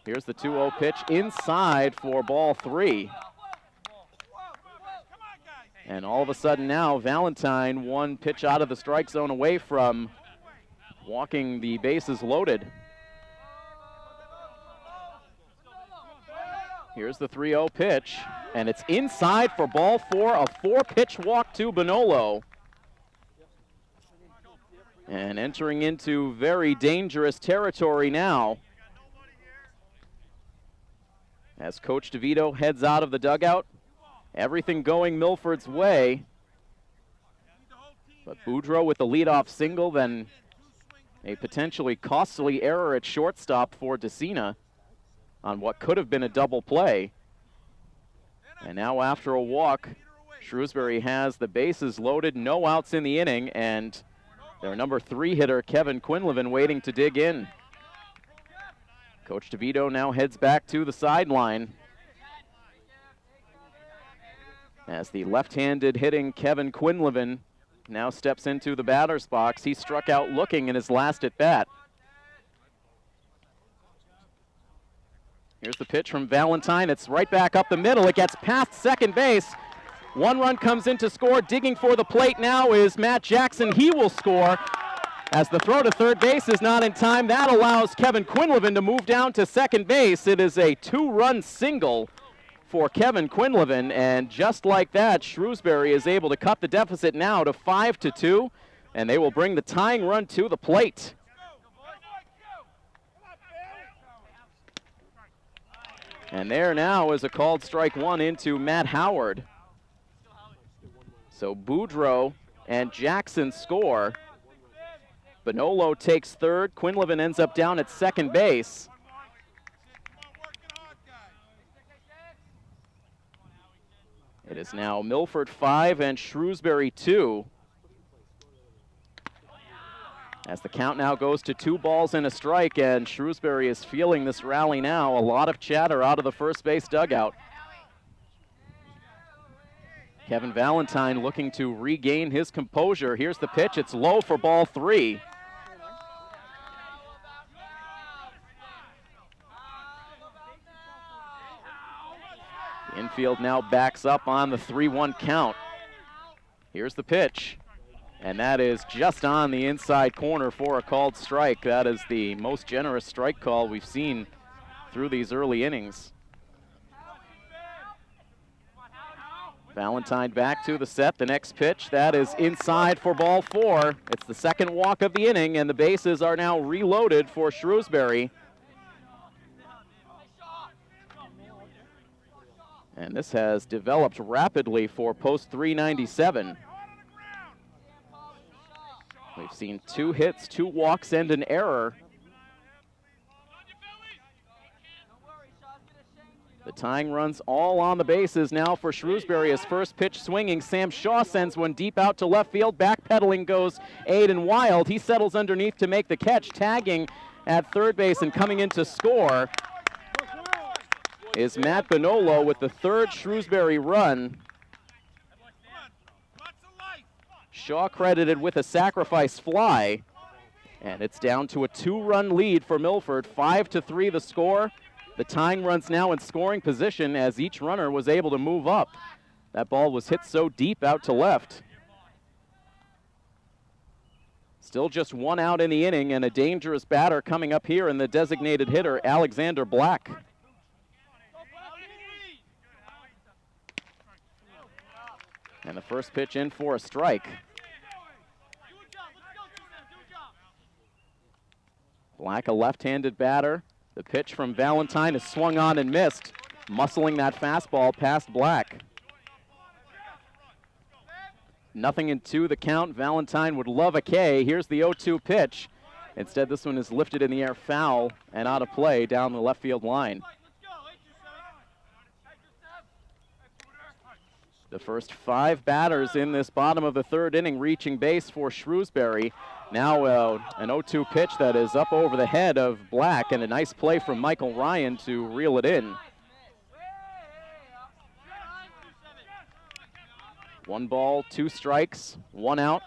Here's the 2-0 pitch inside for ball 3. And all of a sudden now, Valentine 1 pitch out of the strike zone away from walking the bases loaded. Here's the 3-0 pitch, and it's inside for ball 4, a 4-pitch walk to Bonolo. And entering into very dangerous territory now as Coach DeVito heads out of the dugout. Everything going Milford's way. But Boudreau with the leadoff single, then a potentially costly error at shortstop for Decina on what could have been a double play. And now after a walk, Shrewsbury has the bases loaded, no outs in the inning, and their number 3 hitter, Kevin Quinlivan, waiting to dig in. Coach DeVito now heads back to the sideline as the left-handed hitting Kevin Quinlivan now steps into the batter's box. He struck out looking in his last at-bat. Here's the pitch from Valentine. It's right back up the middle. It gets past second base. 1 run comes in to score. Digging for the plate now is Matt Jackson. He will score as the throw to third base is not in time. That allows Kevin Quinlivan to move down to second base. It is a 2-run single for Kevin Quinlivan, and just like that, Shrewsbury is able to cut the deficit now to 5-2, and they will bring the tying run to the plate. And there now is a called strike 1 into Matt Howard. So Boudreau and Jackson score. Bonolo takes third. Quinlivan ends up down at second base. It is now Milford 5 and Shrewsbury 2. As the count now goes to 2 balls and a strike, and Shrewsbury is feeling this rally now. A lot of chatter out of the first base dugout. Kevin Valentine looking to regain his composure. Here's the pitch. It's low for ball 3. The infield now backs up on the 3-1 count. Here's the pitch. And that is just on the inside corner for a called strike. That is the most generous strike call we've seen through these early innings. Valentine back to the set. The next pitch, that is inside for ball 4. It's the second walk of the inning, and the bases are now reloaded for Shrewsbury. And this has developed rapidly for post 397. We've seen 2 hits, 2 walks, and an error. The tying runs all on the bases now for Shrewsbury. His first pitch swinging. Sam Shaw sends one deep out to left field. Backpedaling goes Aiden Wild. He settles underneath to make the catch. Tagging at third base and coming in to score is Matt Bonolo with the 3rd Shrewsbury run. Shaw credited with a sacrifice fly, and it's down to a 2-run lead for Milford. 5-3 the score. The tying run's now in scoring position as each runner was able to move up. That ball was hit so deep out to left. Still just 1 out in the inning, and a dangerous batter coming up here in the designated hitter, Alexander Black. And the first pitch in for a strike. Black, a left-handed batter. The pitch from Valentine is swung on and missed, muscling that fastball past Black. 0-2 the count. Valentine would love a K. Here's the 0-2 pitch. Instead, this one is lifted in the air, foul, and out of play down the left field line. The first 5 batters in this bottom of the third inning reaching base for Shrewsbury. Now an 0-2 pitch that is up over the head of Black, and a nice play from Michael Ryan to reel it in. 1 ball, 2 strikes, 1 out.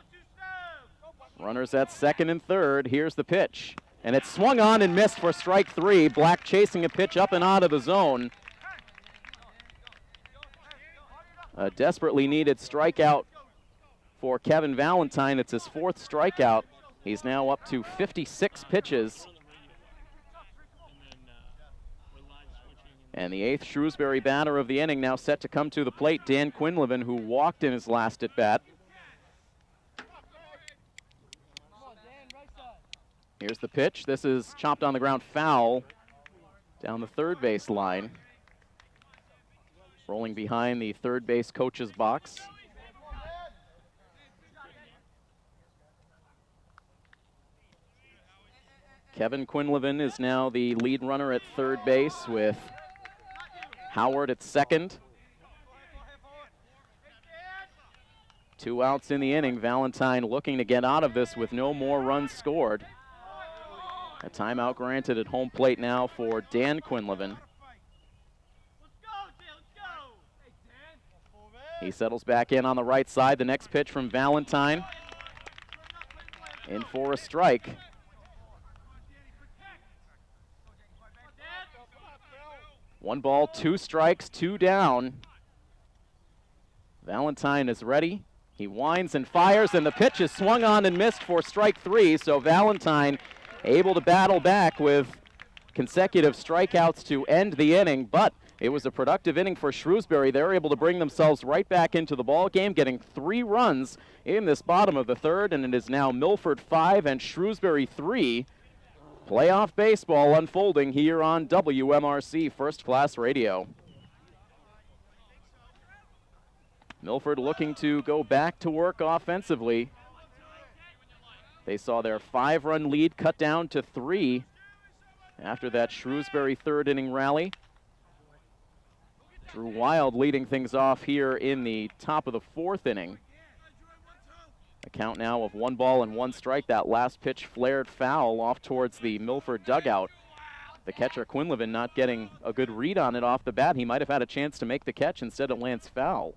Runners at second and third. Here's the pitch. And it's swung on and missed for strike 3. Black chasing a pitch up and out of the zone. A desperately needed strikeout for Kevin Valentine. It's his 4th strikeout. He's now up to 56 pitches. And the 8th Shrewsbury batter of the inning now set to come to the plate, Dan Quinlivan, who walked in his last at bat. Here's the pitch. This is chopped on the ground, foul down the third base line. Rolling behind the third base coach's box. Kevin Quinlivan is now the lead runner at third base, with Howard at second. 2 outs in the inning. Valentine looking to get out of this with no more runs scored. A timeout granted at home plate now for Dan Quinlivan. He settles back in on the right side. The next pitch from Valentine. In for a strike. One ball, 2 strikes, 2 down. Valentine is ready. He winds and fires, and the pitch is swung on and missed for strike 3. So Valentine able to battle back with consecutive strikeouts to end the inning, but it was a productive inning for Shrewsbury. They're able to bring themselves right back into the ball game, getting 3 runs in this bottom of the third, and it is now Milford 5 and Shrewsbury 3. Playoff baseball unfolding here on WMRC First Class Radio. Milford looking to go back to work offensively. They saw their 5-run lead cut down to 3 after that Shrewsbury third inning rally. Drew Wild leading things off here in the top of the 4th inning. A count now of 1 ball and 1 strike. That last pitch flared foul off towards the Milford dugout. The catcher Quinlivan not getting a good read on it off the bat. He might have had a chance to make the catch. Instead it lands foul.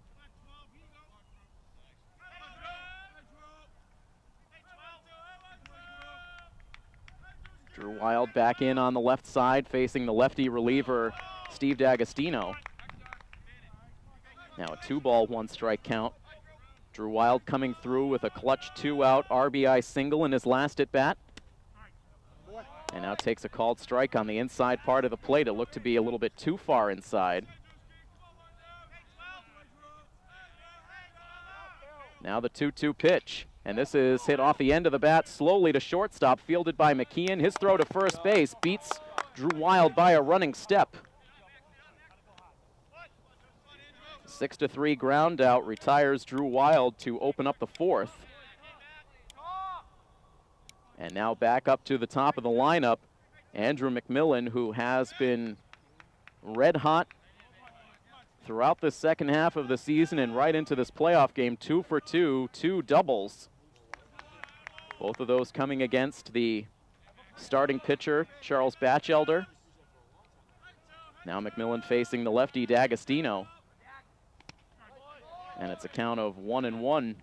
Drew Wild back in on the left side, facing the lefty reliever Steve D'Agostino. Now a 2-ball, 1 strike count. Drew Wild coming through with a clutch 2-out RBI single in his last at bat. And now takes a called strike on the inside part of the plate. It looked to be a little bit too far inside. Now the 2-2 pitch. And this is hit off the end of the bat slowly to shortstop, fielded by McKeon. His throw to first base beats Drew Wild by a running step. 6-3 ground out retires Drew Wild to open up the 4th. And now back up to the top of the lineup, Andrew McMillan, who has been red hot throughout the second half of the season and right into this playoff game. 2 for 2, 2 doubles. Both of those coming against the starting pitcher, Charles Batchelder. Now McMillan facing the lefty D'Agostino. And it's a count of 1-1.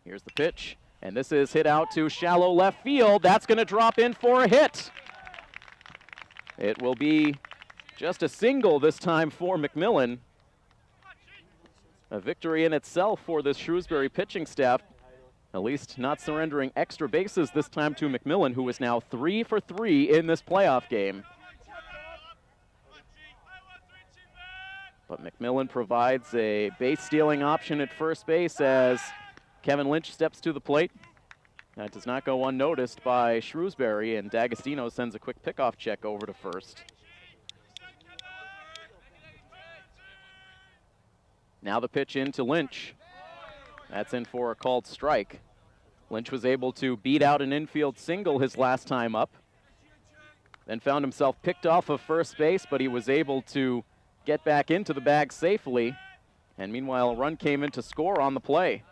Here's the pitch, and this is hit out to shallow left field. That's going to drop in for a hit. It will be just a single this time for McMillan. A victory in itself for this Shrewsbury pitching staff. At least not surrendering extra bases this time to McMillan, who is now 3 for 3 in this playoff game. But McMillan provides a base-stealing option at first base as Kevin Lynch steps to the plate. That does not go unnoticed by Shrewsbury, and D'Agostino sends a quick pickoff check over to first. Now the pitch in to Lynch. That's in for a called strike. Lynch was able to beat out an infield single his last time up, then found himself picked off of first base, but he was able to get back into the bag safely, and meanwhile a run came in to score on the play.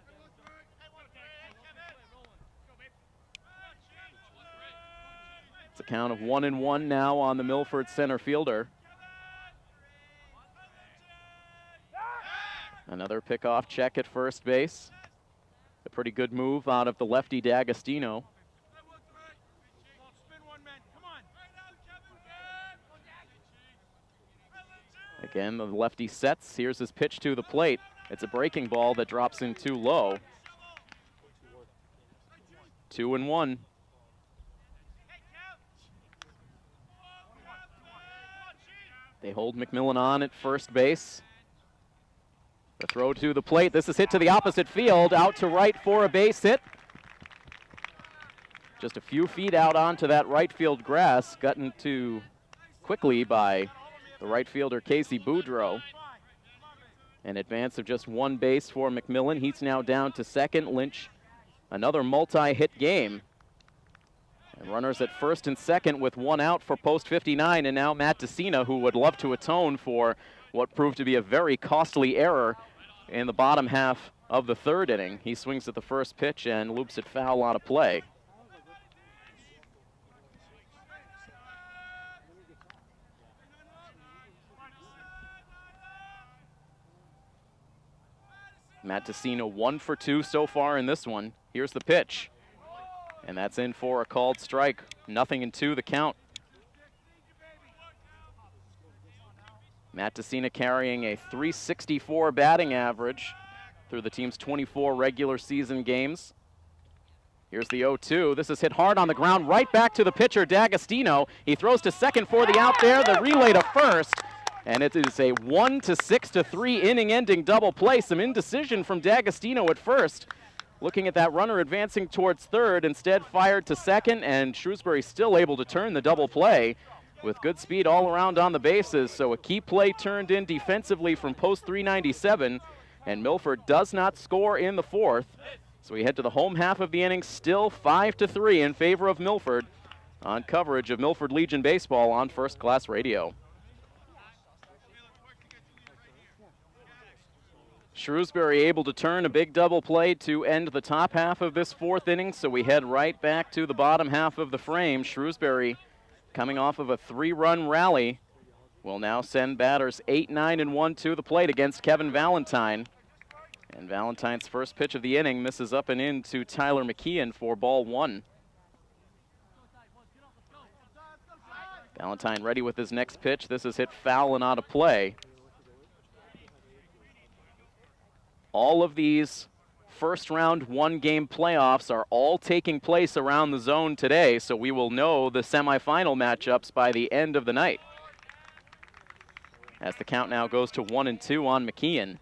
It's a count of 1-1 now on the Milford center fielder. Another pickoff check at first base. A pretty good move out of the lefty D'Agostino. Again, the lefty sets. Here's his pitch to the plate. It's a breaking ball that drops in too low. 2-1. They hold McMillan on at first base. The throw to the plate. This is hit to the opposite field, out to right for a base hit. Just a few feet out onto that right field grass, gotten to quickly by the right fielder Casey Boudreau. An advance of just one base for McMillan. He's now down to second. Lynch, another multi-hit game. And runners at first and second with one out for post 59, and now Matt DeCina, who would love to atone for what proved to be a very costly error in the bottom half of the third inning. He swings at the first pitch and loops it foul out of play. Matt DeCina 1 for 2 so far in this one. Here's the pitch. And that's in for a called strike. 0-2 the count. Matt DeCina carrying a .364 batting average through the team's 24 regular season games. Here's the 0-2. This is hit hard on the ground, right back to the pitcher, D'Agostino. He throws to second for the out there, the relay to first. And it is a 1-6-3 inning-ending double play. Some indecision from D'Agostino at first. Looking at that runner advancing towards third, instead fired to second, and Shrewsbury still able to turn the double play with good speed all around on the bases. So a key play turned in defensively from post 397, and Milford does not score in the fourth. So we head to the home half of the inning, still 5-3 in favor of Milford on coverage of Milford Legion Baseball on First Class Radio. Shrewsbury able to turn a big double play to end the top half of this fourth inning, so we head right back to the bottom half of the frame. Shrewsbury, coming off of a 3-run rally, will now send batters 8, 9, and 1 to the plate against Kevin Valentine. And Valentine's first pitch of the inning misses up and in to Tyler McKeon for ball 1. Valentine ready with his next pitch. This is hit foul and out of play. All of these first-round one-game playoffs are all taking place around the zone today, so we will know the semifinal matchups by the end of the night. As the count now goes to 1-2 on McKeon.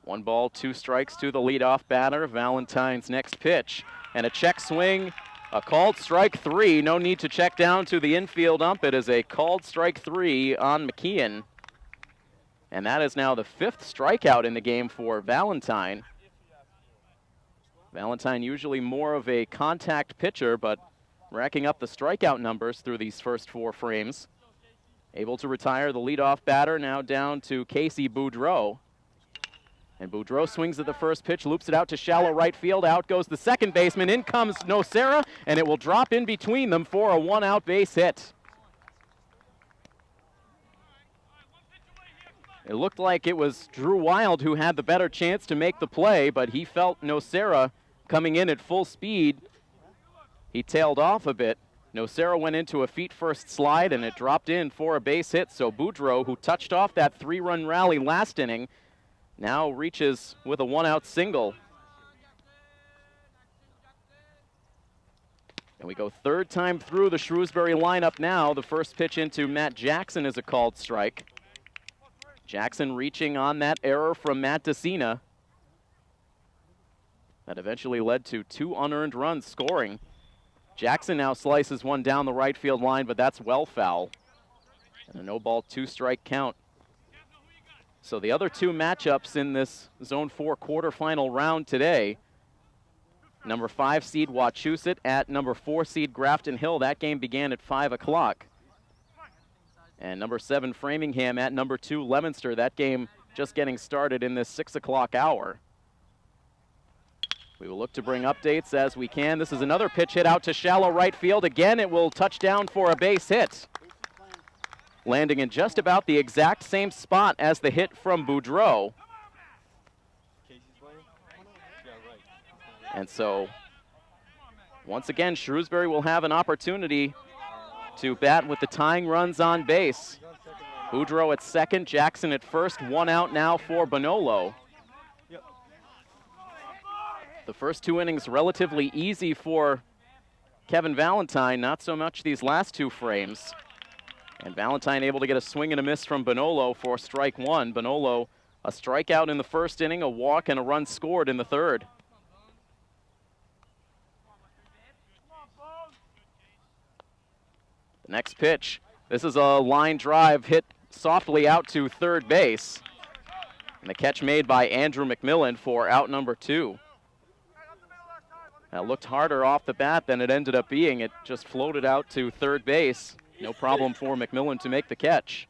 One ball, 2 strikes to the leadoff batter. Valentine's next pitch, and a check swing. A called strike 3. No need to check down to the infield ump. It is a called strike 3 on McKeon. And that is now the 5th strikeout in the game for Valentine. Valentine usually more of a contact pitcher, but racking up the strikeout numbers through these first 4 frames. Able to retire the leadoff batter, now down to Casey Boudreau. And Boudreau swings at the first pitch, loops it out to shallow right field. Out goes the second baseman. In comes Nocera, and it will drop in between them for a 1-out base hit. It looked like it was Drew Wild who had the better chance to make the play, but he felt Nocera coming in at full speed. He tailed off a bit. Nocera went into a feet-first slide, and it dropped in for a base hit. So Boudreau, who touched off that 3-run rally last inning, now reaches with a 1-out single. And we go third time through the Shrewsbury lineup now. The first pitch into Matt Jackson is a called strike. Jackson reaching on that error from Matt DeCina. That eventually led to 2 unearned runs scoring. Jackson now slices one down the right field line, but that's well foul. And a no ball, 2 strike count. So the other 2 matchups in this Zone 4 quarterfinal round today. Number 5 seed Wachusett at number 4 seed Grafton Hill. That game began at 5 o'clock. And number 7 Framingham at number 2 Leominster. That game just getting started in this 6 o'clock hour. We will look to bring updates as we can. This is another pitch hit out to shallow right field. Again, it will touch down for a base hit. Landing in just about the exact same spot as the hit from Boudreau. And so, once again, Shrewsbury will have an opportunity to bat with the tying runs on base. Boudreau at second, Jackson at first, 1 out now for Bonolo. The first 2 innings relatively easy for Kevin Valentine, not so much these last 2 frames. And Valentine able to get a swing and a miss from Bonolo for strike 1. Bonolo, a strikeout in the first inning, a walk, and a run scored in the third. The next pitch, this is a line drive hit softly out to third base. And the catch made by Andrew McMillan for out number 2. That looked harder off the bat than it ended up being. It just floated out to third base. No problem for McMillan to make the catch.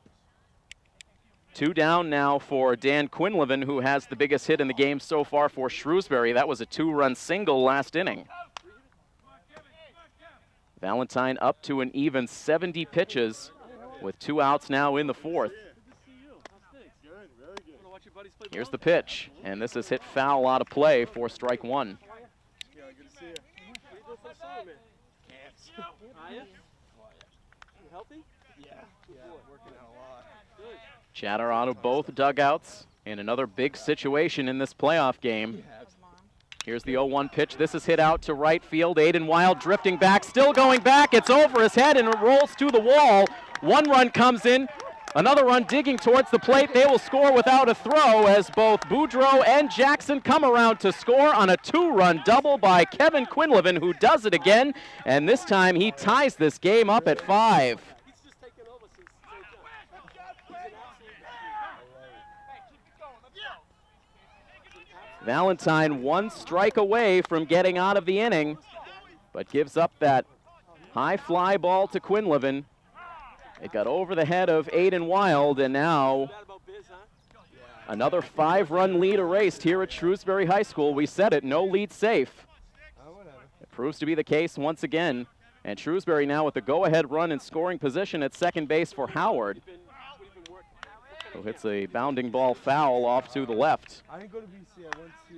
2 down now for Dan Quinlivan, who has the biggest hit in the game so far for Shrewsbury. That was a 2-run single last inning. Valentine up to an even 70 pitches with 2 outs now in the 4th. Here's the pitch, and this is hit foul out of play for strike 1. Chatter out of both dugouts in another big situation in this playoff game. Here's the 0-1 pitch. This is hit out to right field. Aiden Wild drifting back, still going back. It's over his head and it rolls to the wall. 1 run comes in. Another run digging towards the plate. They will score without a throw as both Boudreau and Jackson come around to score on a 2-run double by Kevin Quinlivan, who does it again. And this time he ties this game up at 5. Valentine 1 strike away from getting out of the inning, but gives up that high fly ball to Quinlivan. It got over the head of Aiden Wild, and now another 5-run lead erased here at Shrewsbury High School. We said it, no lead safe. It proves to be the case once again, and Shrewsbury now with the go-ahead run in scoring position at second base for Howard, who hits a bounding ball foul off to the left.
I didn't go to BC. I went to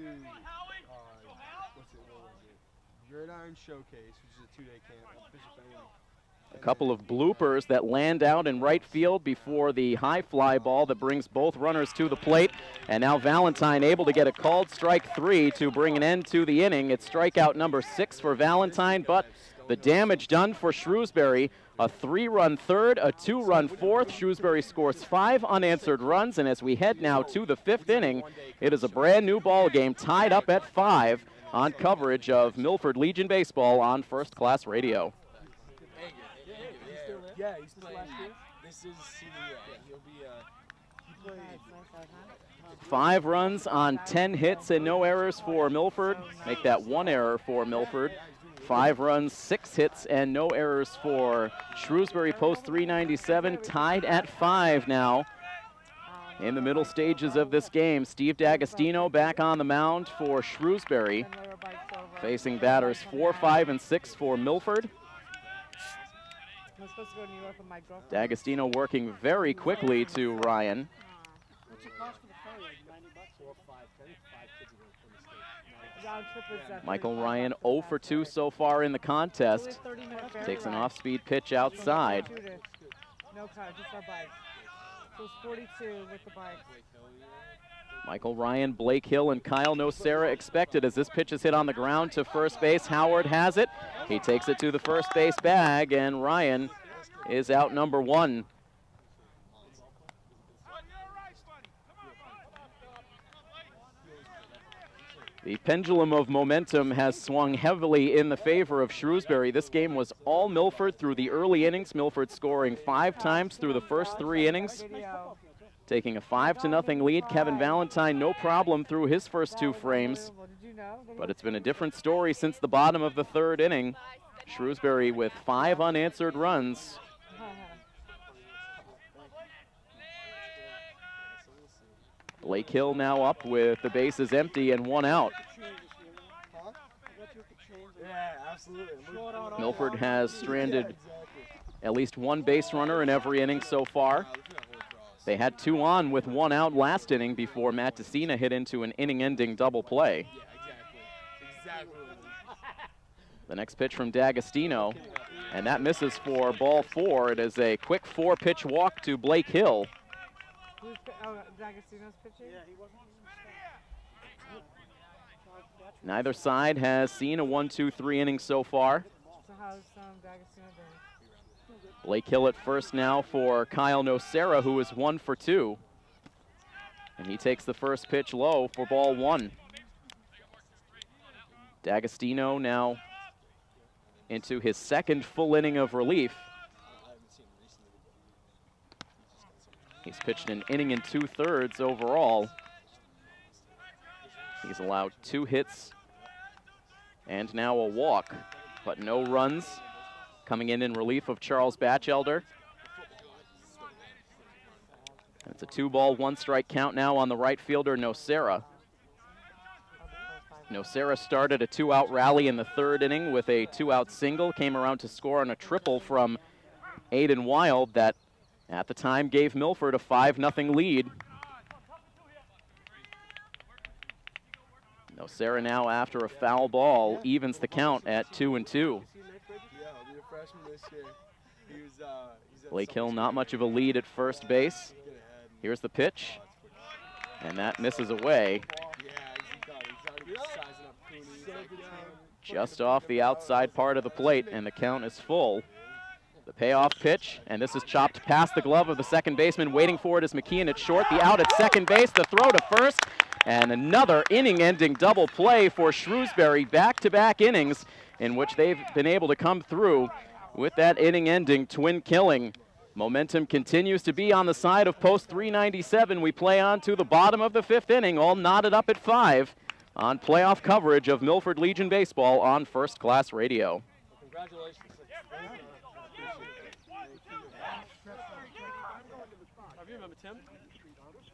Gridiron Showcase, which is a 2-day camp.
A couple of bloopers that land out in right field before the high fly ball that brings both runners to the plate. And now Valentine able to get a called strike 3 to bring an end to the inning. It's strikeout number 6 for Valentine, but the damage done for Shrewsbury. A 3-run third, a 2-run fourth. Shrewsbury scores 5 unanswered runs, and as we head now to the 5th inning, it is a brand new ball game tied up at 5 on coverage of Milford Legion Baseball on First Class Radio.
Yeah, he's still last year. This is senior. He'll be
5 runs on 10 hits and no errors for Milford. Make that 1 error for Milford. 5 runs, 6 hits, and no errors for Shrewsbury post 397, tied at 5 now. In the middle stages of this game, Steve D'Agostino back on the mound for Shrewsbury, facing batters 4, 5, and 6 for Milford. D'Agostino working very quickly to Ryan. Michael Ryan 0 for 2 so far in the contest. Takes an off-speed pitch outside.
So it's 42 with the bike.
Michael Ryan, Blake Hill, and Kyle Nocera expected as this pitch is hit on the ground to first base. Howard has it. He takes it to the first base bag, and Ryan is out number 1. The pendulum of momentum has swung heavily in the favor of Shrewsbury. This game was all Milford through the early innings. Milford scoring 5 times through the first 3 innings. Taking a 5-0 lead. Kevin Valentine, no problem through his first 2 frames. But it's been a different story since the bottom of the 3rd inning. Shrewsbury with 5 unanswered runs. Blake Hill now up with the bases empty and 1 out.
Yeah, absolutely.
Milford has stranded at least 1 base runner in every inning so far. They had 2 on with 1 out last inning before Matt DeCina hit into an inning-ending double play.
Yeah, exactly.
The next pitch from D'Agostino, and that misses for ball 4. It is a quick 4-pitch walk to Blake Hill.
D'Agostino's pitching? Yeah, he wasn't.
Neither side has seen a 1-2-3 inning so far.
So how's D'Agostino doing?
Blake Hill at first now for Kyle Nocera, who is 1 for 2. And he takes the first pitch low for ball 1. D'Agostino now into his 2nd full inning of relief. He's pitched an inning and 2/3 overall. He's allowed 2 hits and now a walk, but no runs. Coming in relief of Charles Batchelder. It's a 2-ball, 1-strike count now on the right fielder, Nocera. Nocera started a 2-out rally in the 3rd inning with a 2-out single, came around to score on a triple from Aiden Wild that at the time gave Milford a 5-0 lead. Nocera now, after a foul ball, evens the count at 2-2. Blake Hill not much of a lead at first base. Here's the pitch, and that misses away. Just off the outside part of the plate, and the count is full. The payoff pitch, and this is chopped past the glove of the second baseman. Waiting for it is McKeon at short. The out at second base, the throw to first, and another inning-ending double play for Shrewsbury. Back-to-back innings in which they've been able to come through with that inning-ending twin killing. Momentum continues to be on the side of post 397. We play on to the bottom of the 5th inning, all knotted up at 5 on playoff coverage of Milford Legion Baseball on First Class Radio.
Congratulations. You remember Tim?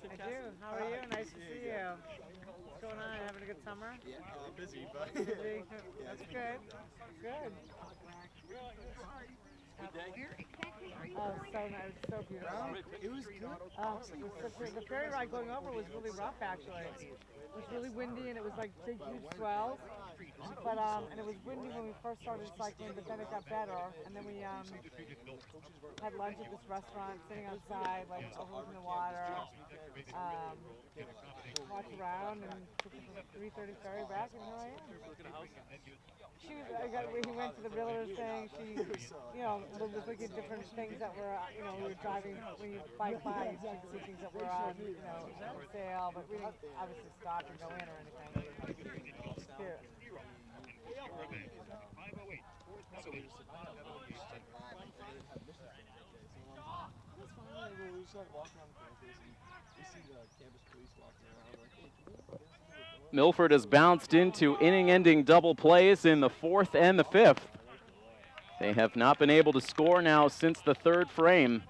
I do. How are you? Nice to see you. What's going on? Having a good summer?
Yeah, busy, but
busy. That's good. Good. Oh, so nice. So beautiful.
It was good.
The ferry ride going over was really rough, actually. It was really windy, and it was like big, huge swells. But and it was windy when we first started cycling, but then it got better. And then we had lunch at this restaurant, sitting outside, like overlooking the water. Walked around and took the 3:30 ferry back, and here I am. We went to the realtor thing. She, was looking at different things that were, we were driving. When you bike by, you see things that were on, on sale, but we didn't obviously stop and go in or anything. Here.
Milford has bounced into inning-ending double plays in the 4th and the 5th. They have not been able to score now since the 3rd frame.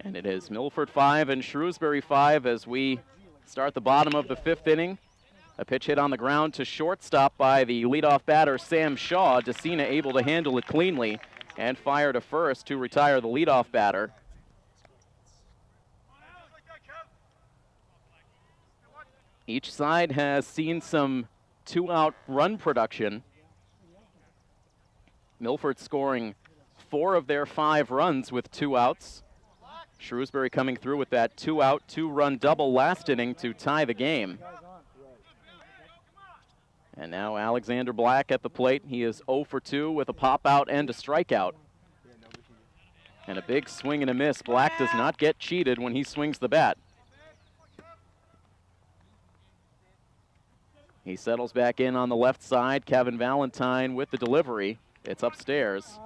And it is Milford 5 and Shrewsbury 5 as we start the bottom of the 5th inning. A pitch hit on the ground to shortstop by the leadoff batter, Sam Shaw. DeCina able to handle it cleanly and fire to first to retire the leadoff batter. Each side has seen some 2-out run production. Milford scoring 4 of their 5 runs with 2 outs. Shrewsbury coming through with that 2-out, 2-run double last inning to tie the game. And now Alexander Black at the plate. He is 0 for 2 with a pop-out and a strikeout. And a big swing and a miss. Black does not get cheated when he swings the bat. He settles back in on the left side. Kevin Valentine with the delivery. It's upstairs.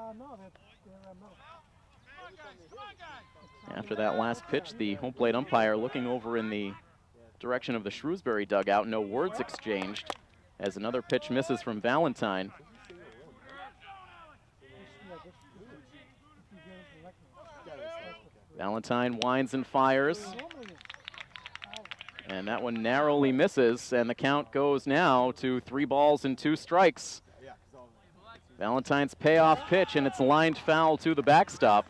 After that last pitch, the home plate umpire looking over in the direction of the Shrewsbury dugout. No words exchanged as another pitch misses from Valentine. Valentine winds and fires. And that one narrowly misses, and the count goes now to 3 balls and 2 strikes. Valentine's payoff pitch, and it's lined foul to the backstop.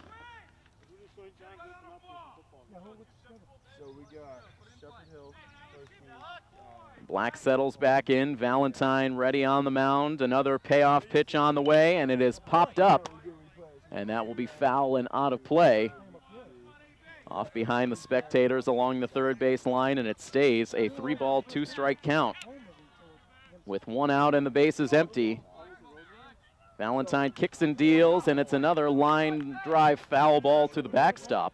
Black settles back in. Valentine ready on the mound. Another payoff pitch on the way, and it is popped up. And that will be foul and out of play. Off behind the spectators along the third base line, and it stays a 3-ball, 2-strike count. With 1 out and the bases empty, Valentine kicks and deals, and it's another line drive foul ball to the backstop.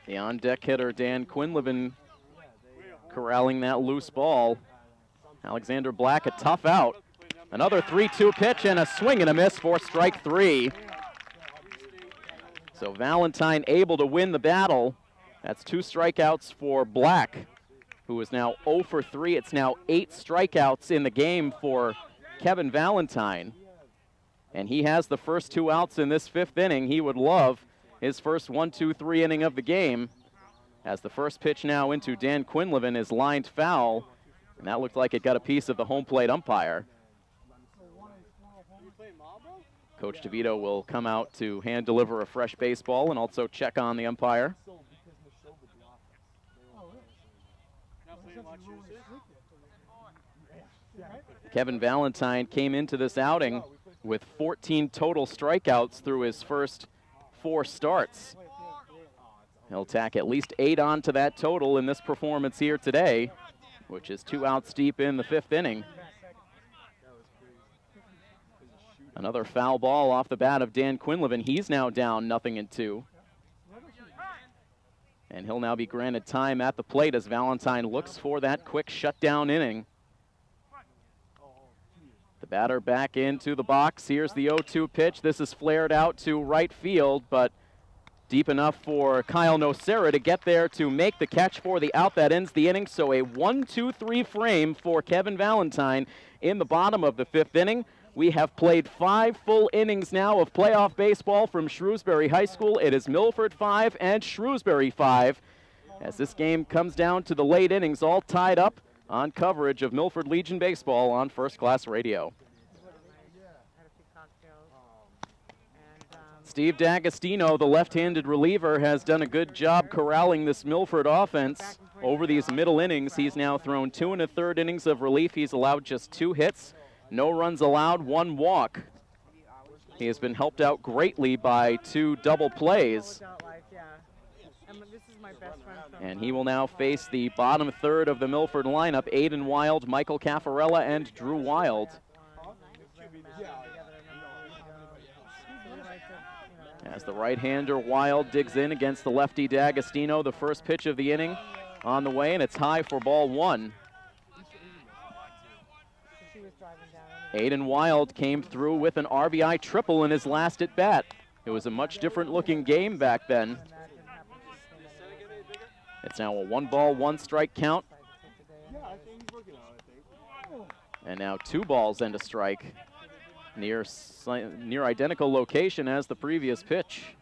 The on-deck hitter, Dan Quinlivan, corralling that loose ball. Alexander Black, a tough out. Another 3-2 pitch and a swing and a miss for strike 3. So Valentine able to win the battle. That's 2 strikeouts for Black, who is now 0 for 3. It's now 8 strikeouts in the game for Kevin Valentine. And he has the first 2 outs in this 5th inning. He would love his first 1-2-3 inning of the game, as the first pitch now into Dan Quinlivan is lined foul, and that looked like it got a piece of the home plate umpire. Coach DeVito will come out to hand deliver a fresh baseball and also check on the umpire. Kevin Valentine came into this outing with 14 total strikeouts through his first 4 starts. He'll tack at least 8 onto that total in this performance here today, which is 2 outs deep in the 5th inning. Another foul ball off the bat of Dan Quinlivan. He's now down 0-2. And he'll now be granted time at the plate as Valentine looks for that quick shutdown inning. The batter back into the box. Here's the 0-2 pitch. This is flared out to right field, but deep enough for Kyle Nocera to get there to make the catch for the out that ends the inning. So a 1-2-3 frame for Kevin Valentine in the bottom of the 5th inning. We have played 5 full innings now of playoff baseball from Shrewsbury High School. It is Milford 5 and Shrewsbury 5. As this game comes down to the late innings, all tied up on coverage of Milford Legion Baseball on First Class Radio. Steve D'Agostino, the left-handed reliever, has done a good job corralling this Milford offense over these middle innings. He's now thrown 2 1/3 innings of relief. He's allowed just 2 hits, no runs allowed, 1 walk. He has been helped out greatly by 2 double plays. And he will now face the bottom third of the Milford lineup, Aiden Wild, Michael Caffarella, and Drew Wild. As the right-hander Wild digs in against the lefty D'Agostino, the first pitch of the inning on the way, and it's high for ball 1. Aiden Wild came through with an RBI triple in his last at-bat. It was a much different-looking game back then. It's now a 1-ball, 1-strike count. And now 2 balls and a strike. Near identical location as the previous pitch.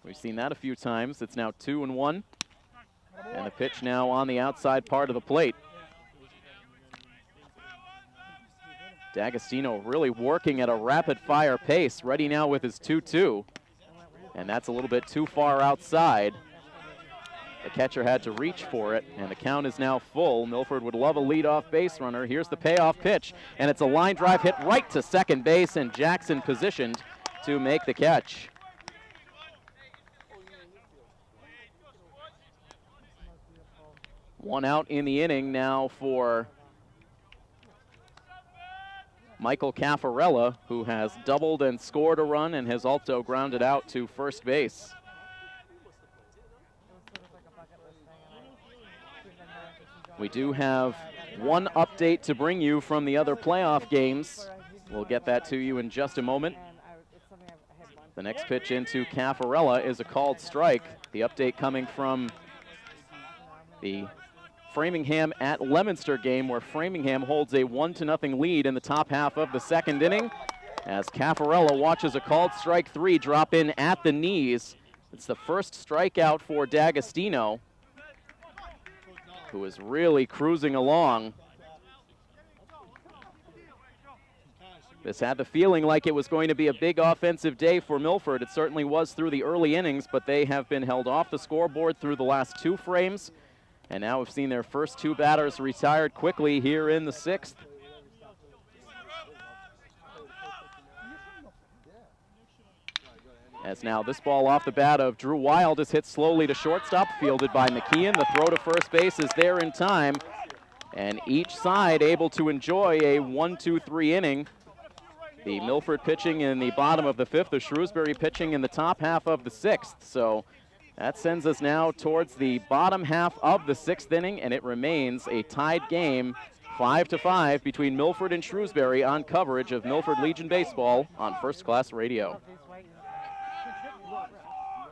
We've seen that a few times. It's now 2-1. And the pitch now on the outside part of the plate. D'Agostino really working at a rapid-fire pace, ready now with his 2-2. And that's a little bit too far outside. The catcher had to reach for it, and the count is now full. Milford would love a leadoff base runner. Here's the payoff pitch, and it's a line drive hit right to second base, and Jackson positioned to make the catch. One out in the inning now for Michael Caffarella, who has doubled and scored a run and has also grounded out to first base. We do have one update to bring you from the other playoff games. We'll get that to you in just a moment. The next pitch into Caffarella is a called strike. The update coming from the Framingham at Leominster game, where Framingham holds a 1-0 lead in the top half of the second inning, as Caffarella watches a called strike 3 drop in at the knees. It's the first strikeout for D'Agostino, who is really cruising along. This had the feeling like it was going to be a big offensive day for Milford. It certainly was through the early innings, but they have been held off the scoreboard through the last 2 frames. And now we've seen their first 2 batters retired quickly here in the 6th. As now this ball off the bat of Drew Wild is hit slowly to shortstop, fielded by McKeon. The throw to first base is there in time, and each side able to enjoy a 1-2-3 inning. The Milford pitching in the bottom of the 5th, the Shrewsbury pitching in the top half of the 6th. So that sends us now towards the bottom half of the 6th inning, and it remains a tied game, 5-5 between Milford and Shrewsbury on coverage of Milford Legion Baseball on First Class Radio.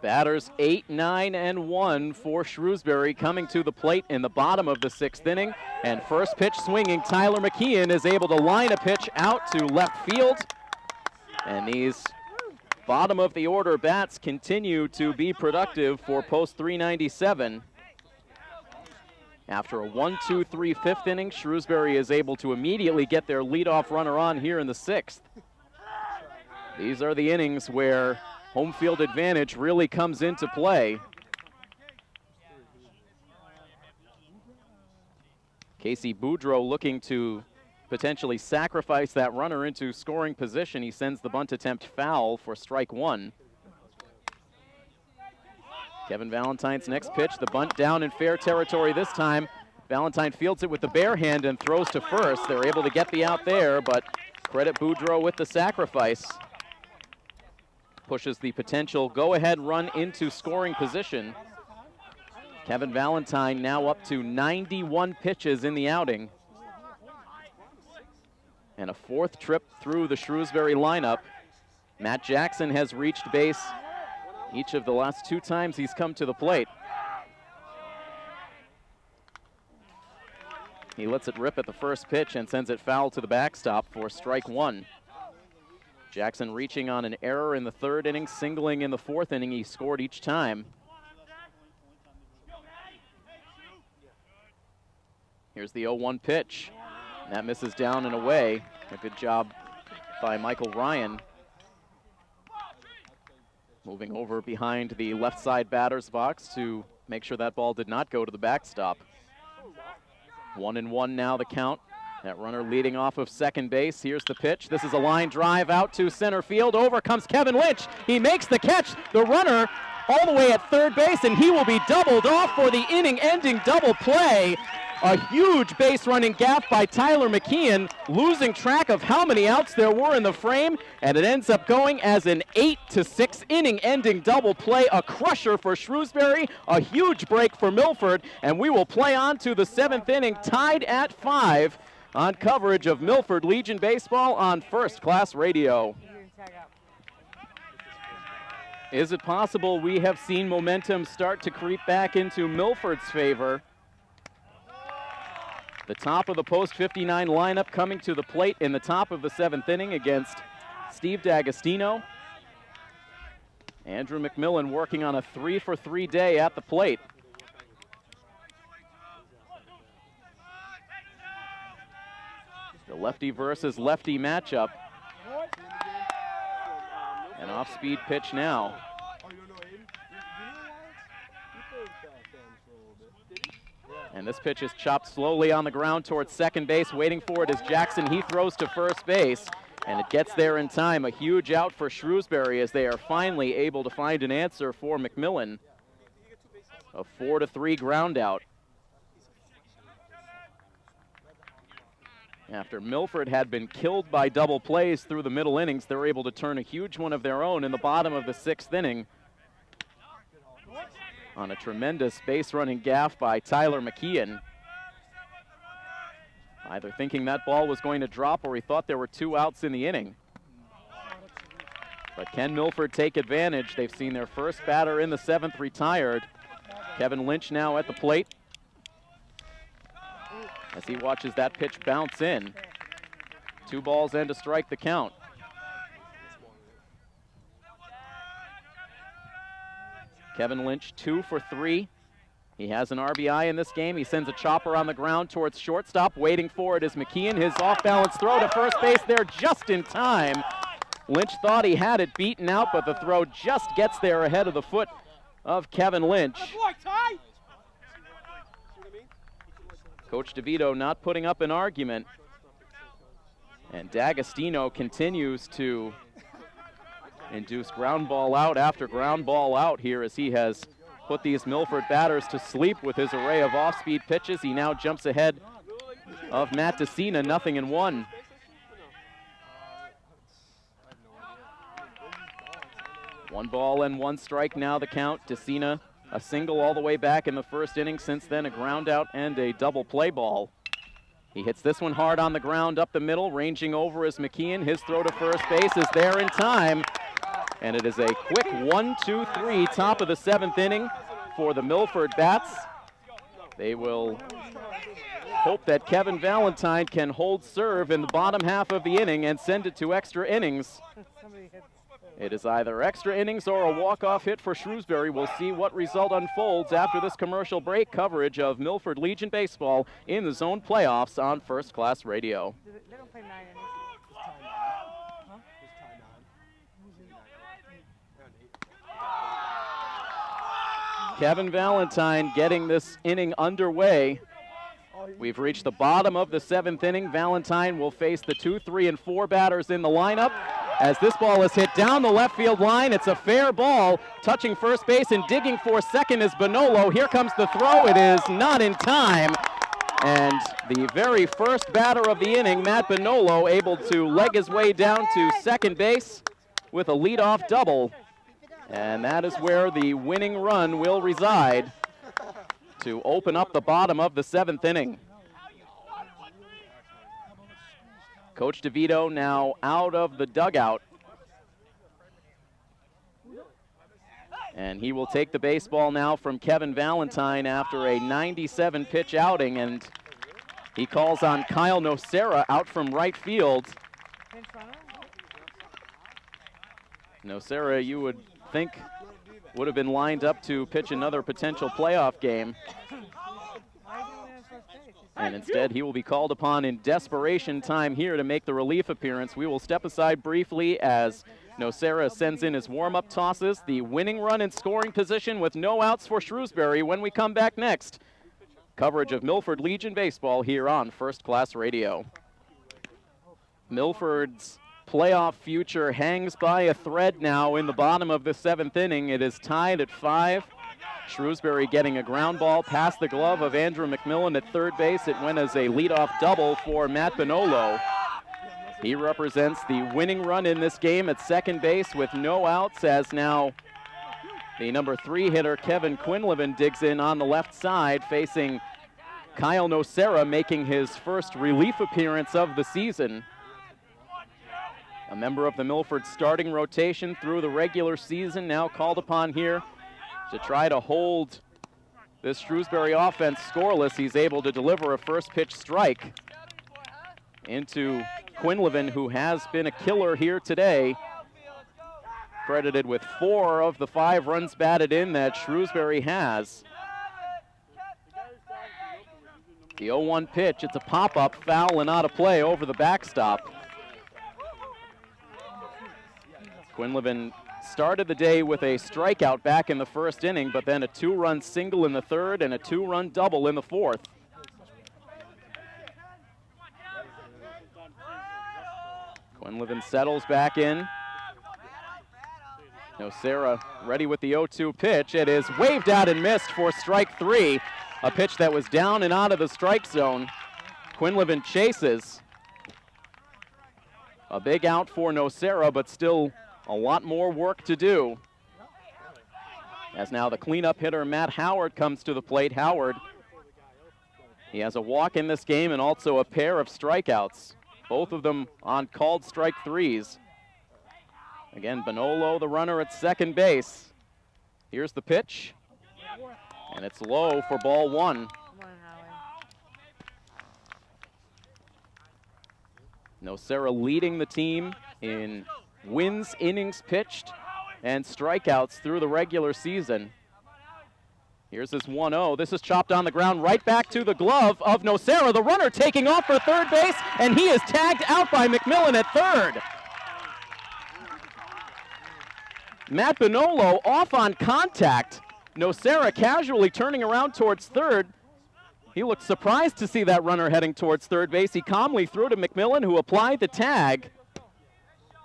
Batters 8, 9, and 1 for Shrewsbury coming to the plate in the bottom of the 6th inning. And first pitch swinging, Tyler McKeon is able to line a pitch out to left field. And these bottom of the order bats continue to be productive for post 397. After a 1-2-3 5th inning, Shrewsbury is able to immediately get their leadoff runner on here in the 6th. These are the innings where home field advantage really comes into play. Casey Boudreau looking to potentially sacrifice that runner into scoring position. He sends the bunt attempt foul for strike 1. Kevin Valentine's next pitch, the bunt down in fair territory this time. Valentine fields it with the bare hand and throws to first. They're able to get the out there, but credit Boudreau with the sacrifice. Pushes the potential go-ahead run into scoring position. Kevin Valentine now up to 91 pitches in the outing. And a 4th trip through the Shrewsbury lineup. Matt Jackson has reached base each of the last 2 times he's come to the plate. He lets it rip at the first pitch and sends it foul to the backstop for strike 1. Jackson reaching on an error in the 3rd inning, singling in the 4th inning. He scored each time. Here's the 0-1 pitch. And that misses down and away. A good job by Michael Ryan. Moving over behind the left side batter's box to make sure that ball did not go to the backstop. 1-1 now the count. That runner leading off of second base. Here's the pitch. This is a line drive out to center field. Over comes Kevin Lynch. He makes the catch. The runner all the way at third base, and he will be doubled off for the inning-ending double play. A huge base running gap by Tyler McKeon, losing track of how many outs there were in the frame, and it ends up going as an 8-6 inning-ending double play, a crusher for Shrewsbury, a huge break for Milford, and we will play on to the 7th inning, tied at 5 on coverage of Milford Legion Baseball on First Class Radio. Is it possible we have seen momentum start to creep back into Milford's favor? The top of the post 59 lineup coming to the plate in the top of the 7th inning against Steve D'Agostino. Andrew McMillan working on a 3-for-3 day at the plate. The lefty versus lefty matchup. An off-speed pitch now. And this pitch is chopped slowly on the ground towards second base. Waiting for it is Jackson. He throws to first base, and it gets there in time. A huge out for Shrewsbury as they are finally able to find an answer for McMillan. A 4-3 ground out. After Milford had been killed by double plays through the middle innings, they're able to turn a huge one of their own in the bottom of the 6th inning on a tremendous base-running gaffe by Tyler McKeon. Either thinking that ball was going to drop or he thought there were 2 outs in the inning. But can Milford take advantage? They've seen their first batter in the 7th retired. Kevin Lynch now at the plate as he watches that pitch bounce in. 2 balls and a strike the count. Kevin Lynch 2 for 3. He has an RBI in this game. He sends a chopper on the ground towards shortstop. Waiting for it is McKeon. His off-balance throw to first base there just in time. Lynch thought he had it beaten out, but the throw just gets there ahead of the foot of Kevin Lynch. Coach DeVito not putting up an argument. And D'Agostino continues to induce ground ball out after ground ball out here as he has put these Milford batters to sleep with his array of off-speed pitches. He now jumps ahead of Matt Decina, 0-1. One ball and 1 strike now the count. Decina a single all the way back in the 1st inning. Since then a ground out and a double play ball. He hits this one hard on the ground up the middle. Ranging over is McKeon. His throw to first base is there in time. And it is a quick 1-2-3 top of the 7th inning for the Milford Bats. They will hope that Kevin Valentine can hold serve in the bottom half of the inning and send it to extra innings. It is either extra innings or a walk-off hit for Shrewsbury. We'll see what result unfolds after this commercial break. Coverage of Milford Legion Baseball in the zone playoffs on First Class Radio.
They don't play 9 innings.
Kevin Valentine getting this inning underway. We've reached the bottom of the 7th inning. Valentine will face the 2, 3, and 4 batters in the lineup. As this ball is hit down the left field line, it's a fair ball. Touching first base and digging for second is Bonolo. Here comes the throw. It is not in time. And the very first batter of the inning, Matt Bonolo, able to leg his way down to second base with a leadoff double. And that is where the winning run will reside to open up the bottom of the 7th inning. Coach DeVito now out of the dugout. And he will take the baseball now from Kevin Valentine after a 97-pitch outing. And he calls on Kyle Nocera out from right field. Nocera, you would think, would have been lined up to pitch another potential playoff game. And instead, he will be called upon in desperation time here to make the relief appearance. We will step aside briefly as Nocera sends in his warm-up tosses. The winning run in scoring position with no outs for Shrewsbury when we come back next. Coverage of Milford Legion Baseball here on First Class Radio. Milford's playoff future hangs by a thread now in the bottom of the 7th inning. It is tied at 5. Shrewsbury getting a ground ball past the glove of Andrew McMillan at third base. It went as a leadoff double for Matt Bonolo. He represents the winning run in this game at second base with no outs, as now the number 3 hitter Kevin Quinlivan digs in on the left side, facing Kyle Nocera, making his first relief appearance of the season. A member of the Milford starting rotation through the regular season, now called upon here to try to hold this Shrewsbury offense scoreless. He's able to deliver a first pitch strike into Quinlivan, who has been a killer here today. Credited with 4 of the 5 runs batted in that Shrewsbury has. The 0-1 pitch, it's a pop-up, foul and out of play over the backstop. Quinlivan started the day with a strikeout back in the first inning, but then a 2-run single in the third and a 2-run double in the fourth. Quinlivan settles back in. Nocera ready with the 0-2 pitch. It is waved out and missed for strike 3. A pitch that was down and out of the strike zone. Quinlivan chases. A big out for Nocera, but still a lot more work to do. As now the cleanup hitter Matt Howard comes to the plate. Howard, he has a walk in this game and also a pair of strikeouts. Both of them on called strike 3s. Again, Bonolo, the runner at second base. Here's the pitch. And it's low for ball 1. Nocera leading the team in wins, innings pitched, and strikeouts through the regular season. Here's his 1-0. This is chopped on the ground right back to the glove of Nocera. The runner taking off for third base, and he is tagged out by McMillan at third. Matt Bonolo off on contact. Nocera casually turning around towards third. He looked surprised to see that runner heading towards third base. He calmly threw to McMillan, who applied the tag.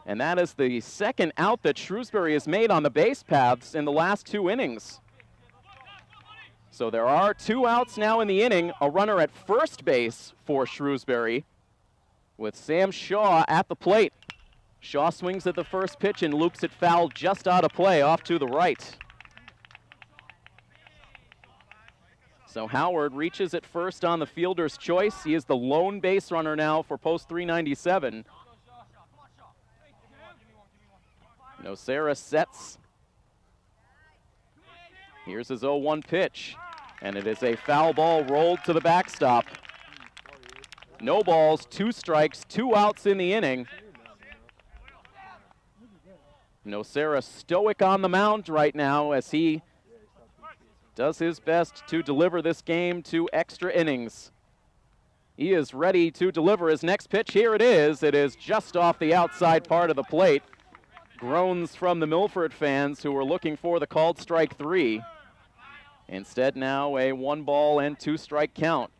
And that is the second out that Shrewsbury has made on the base paths in the last 2 innings. So there are 2 outs now in the inning, a runner at first base for Shrewsbury with Sam Shaw at the plate. Shaw swings at the first pitch and loops it foul just out of play off to the right. So Howard reaches at first on the fielder's choice. He is the lone base runner now for post 397. Nocera sets. Here's his 0-1 pitch, and it is a foul ball rolled to the backstop. No balls, 2 strikes, 2 outs in the inning. Nocera stoic on the mound right now as he does his best to deliver this game to extra innings. He is ready to deliver his next pitch. Here it is. It is just off the outside part of the plate. Groans from the Milford fans who were looking for the called strike 3. Instead now a 1-ball and 2-strike count.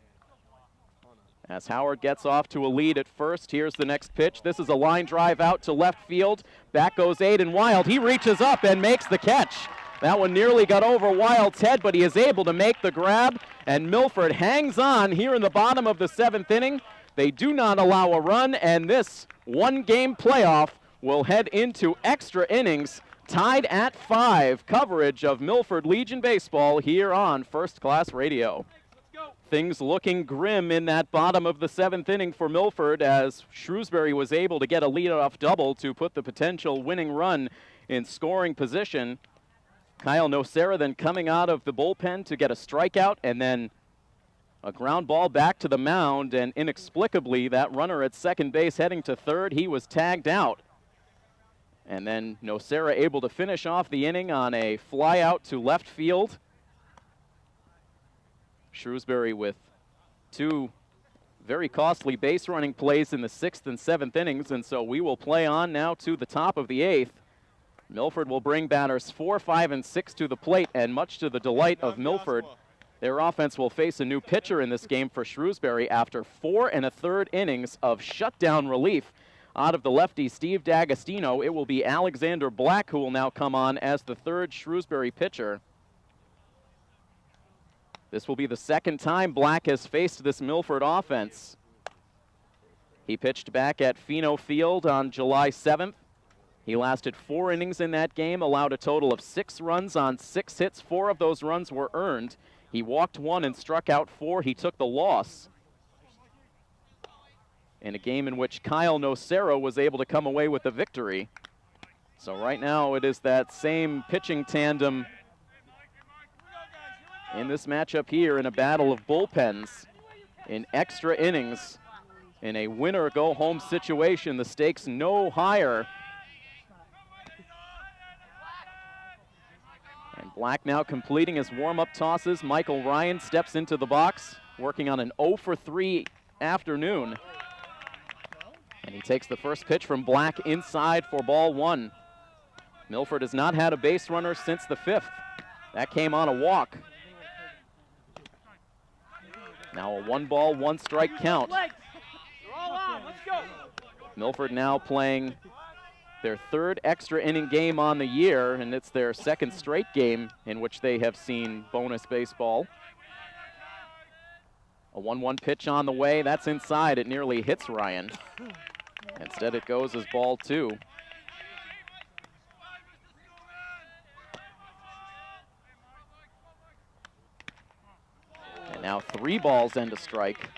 As Howard gets off to a lead at first, here's the next pitch. This is a line drive out to left field. Back goes Aiden Wild. He reaches up and makes the catch. That one nearly got over Wild's head, but he is able to make the grab, and Milford hangs on here in the bottom of the 7th inning. They do not allow a run, and this 1-game playoff will head into extra innings, tied at 5. Coverage of Milford Legion Baseball here on First Class Radio. Things looking grim in that bottom of the 7th inning for Milford as Shrewsbury was able to get a leadoff double to put the potential winning run in scoring position. Kyle Nocera then coming out of the bullpen to get a strikeout and then a ground ball back to the mound, and inexplicably that runner at second base heading to third, he was tagged out. And then Nocera able to finish off the inning on a fly out to left field. Shrewsbury with 2 very costly base running plays in the 6th and 7th innings, and so we will play on now to the top of the 8th. Milford will bring batters 4, 5, and 6 to the plate, and much to the delight of Milford, their offense will face a new pitcher in this game for Shrewsbury after 4 1/3 innings of shutdown relief out of the lefty Steve D'Agostino. It will be Alexander Black who will now come on as the 3rd Shrewsbury pitcher. This will be the 2nd time Black has faced this Milford offense. He pitched back at Fino Field on July 7th. He lasted 4 innings in that game, allowed a total of 6 runs on 6 hits. 4 of those runs were earned. He walked 1 and struck out 4. He took the loss in a game in which Kyle Nocera was able to come away with the victory. So right now it is that same pitching tandem in this matchup here in a battle of bullpens in extra innings. In a winner-go-home situation, the stakes no higher. And Black now completing his warm-up tosses. Michael Ryan steps into the box, working on an 0-for-3 afternoon. And he takes the first pitch from Black inside for ball 1. Milford has not had a base runner since the 5th. That came on a walk. Now a 1-ball, 1-strike count. Milford now playing their 3rd extra inning game on the year, and it's their 2nd straight game in which they have seen bonus baseball. A 1-1 pitch on the way. That's inside. It nearly hits Ryan. Instead, it goes as ball 2. And now 3 balls and a strike.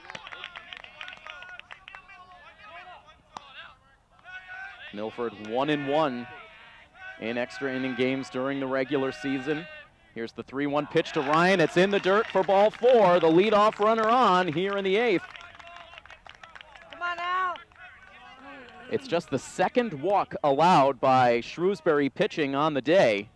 Milford 1-1 in extra inning games during the regular season. Here's the 3-1 pitch to Ryan. It's in the dirt for ball 4. The leadoff runner on here in the 8th.
Come on now.
It's just the 2nd walk allowed by Shrewsbury pitching on the day.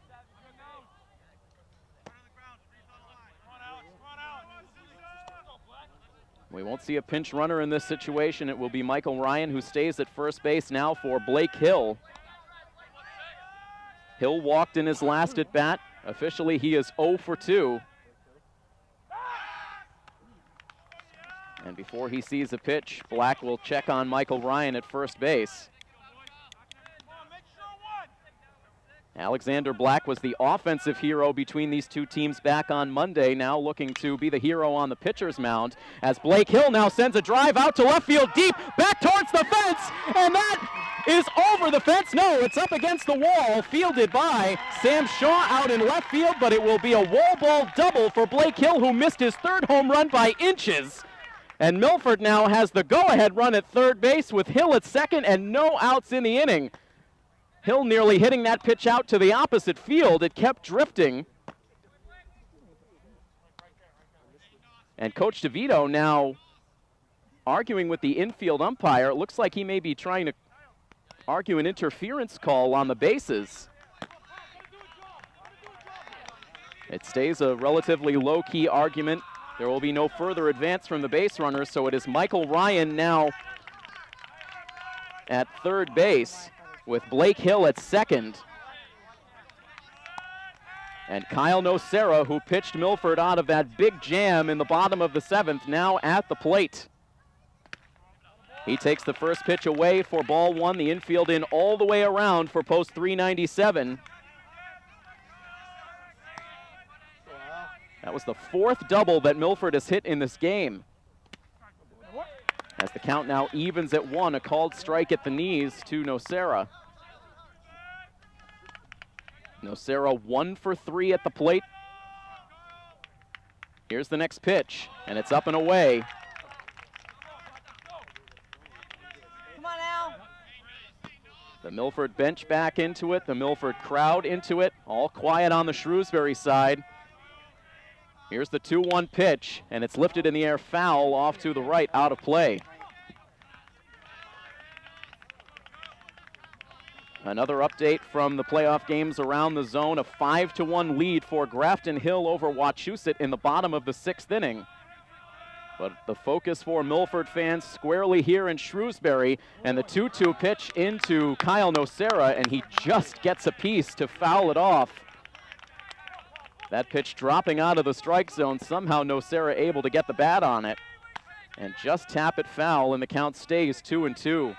We won't see a pinch runner in this situation. It will be Michael Ryan who stays at first base now for Blake Hill. Hill walked in his last at bat. Officially, he is 0 for 2. And before he sees a pitch, Black will check on Michael Ryan at first base. Alexander Black was the offensive hero between these two teams back on Monday, now looking to be the hero on the pitcher's mound, as Blake Hill now sends a drive out to left field deep, back towards the fence, and that is over the fence. No, it's up against the wall, fielded by Sam Shaw out in left field, but it will be a wall ball double for Blake Hill, who missed his 3rd home run by inches. And Milford now has the go-ahead run at third base with Hill at second and no outs in the inning. Hill nearly hitting that pitch out to the opposite field. It kept drifting. And Coach DeVito now arguing with the infield umpire. It looks like he may be trying to argue an interference call on the bases. It stays a relatively low-key argument. There will be no further advance from the base runners, so it is Michael Ryan now at third base, with Blake Hill at second. And Kyle Nocera, who pitched Milford out of that big jam in the bottom of the 7th, now at the plate. He takes the first pitch away for ball 1, the infield in all the way around for post 397. That was the 4th double that Milford has hit in this game. As the count now evens at 1, a called strike at the knees to Nocera. Nocera 1 for 3 at the plate. Here's the next pitch, and it's up and away.
Come on now.
The Milford bench back into it, the Milford crowd into it, all quiet on the Shrewsbury side. Here's the 2-1 pitch, and it's lifted in the air foul off to the right, out of play. Another update from the playoff games around the zone, a 5-1 lead for Grafton Hill over Wachusett in the bottom of the 6th inning. But the focus for Milford fans squarely here in Shrewsbury, and the 2-2 pitch into Kyle Nocera, and he just gets a piece to foul it off. That pitch dropping out of the strike zone, somehow Nocera able to get the bat on it and just tap it foul, and the count stays 2-2.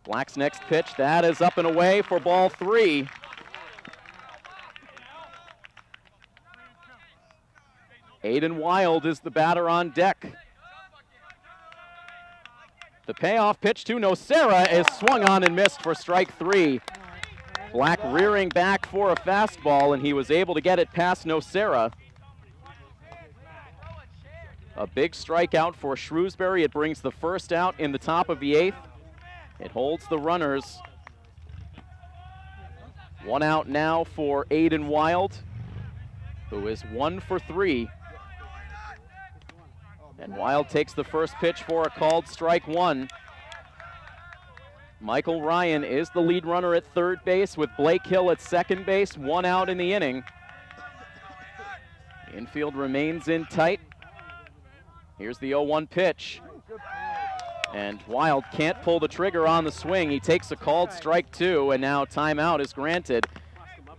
Black's next pitch, that is up and away for ball 3. Aiden Wild is the batter on deck. The payoff pitch to Nocera is swung on and missed for strike 3. Black rearing back for a fastball, and he was able to get it past Nocera. A big strikeout for Shrewsbury. It brings the first out in the top of the 8th. It holds the runners. 1 out now for Aiden Wild, who is 1 for 3. And Wild takes the first pitch for a called strike 1. Michael Ryan is the lead runner at third base with Blake Hill at second base, 1 out in the inning. The infield remains in tight. Here's the 0-1 pitch. And Wild can't pull the trigger on the swing. He takes a called strike 2, and now timeout is granted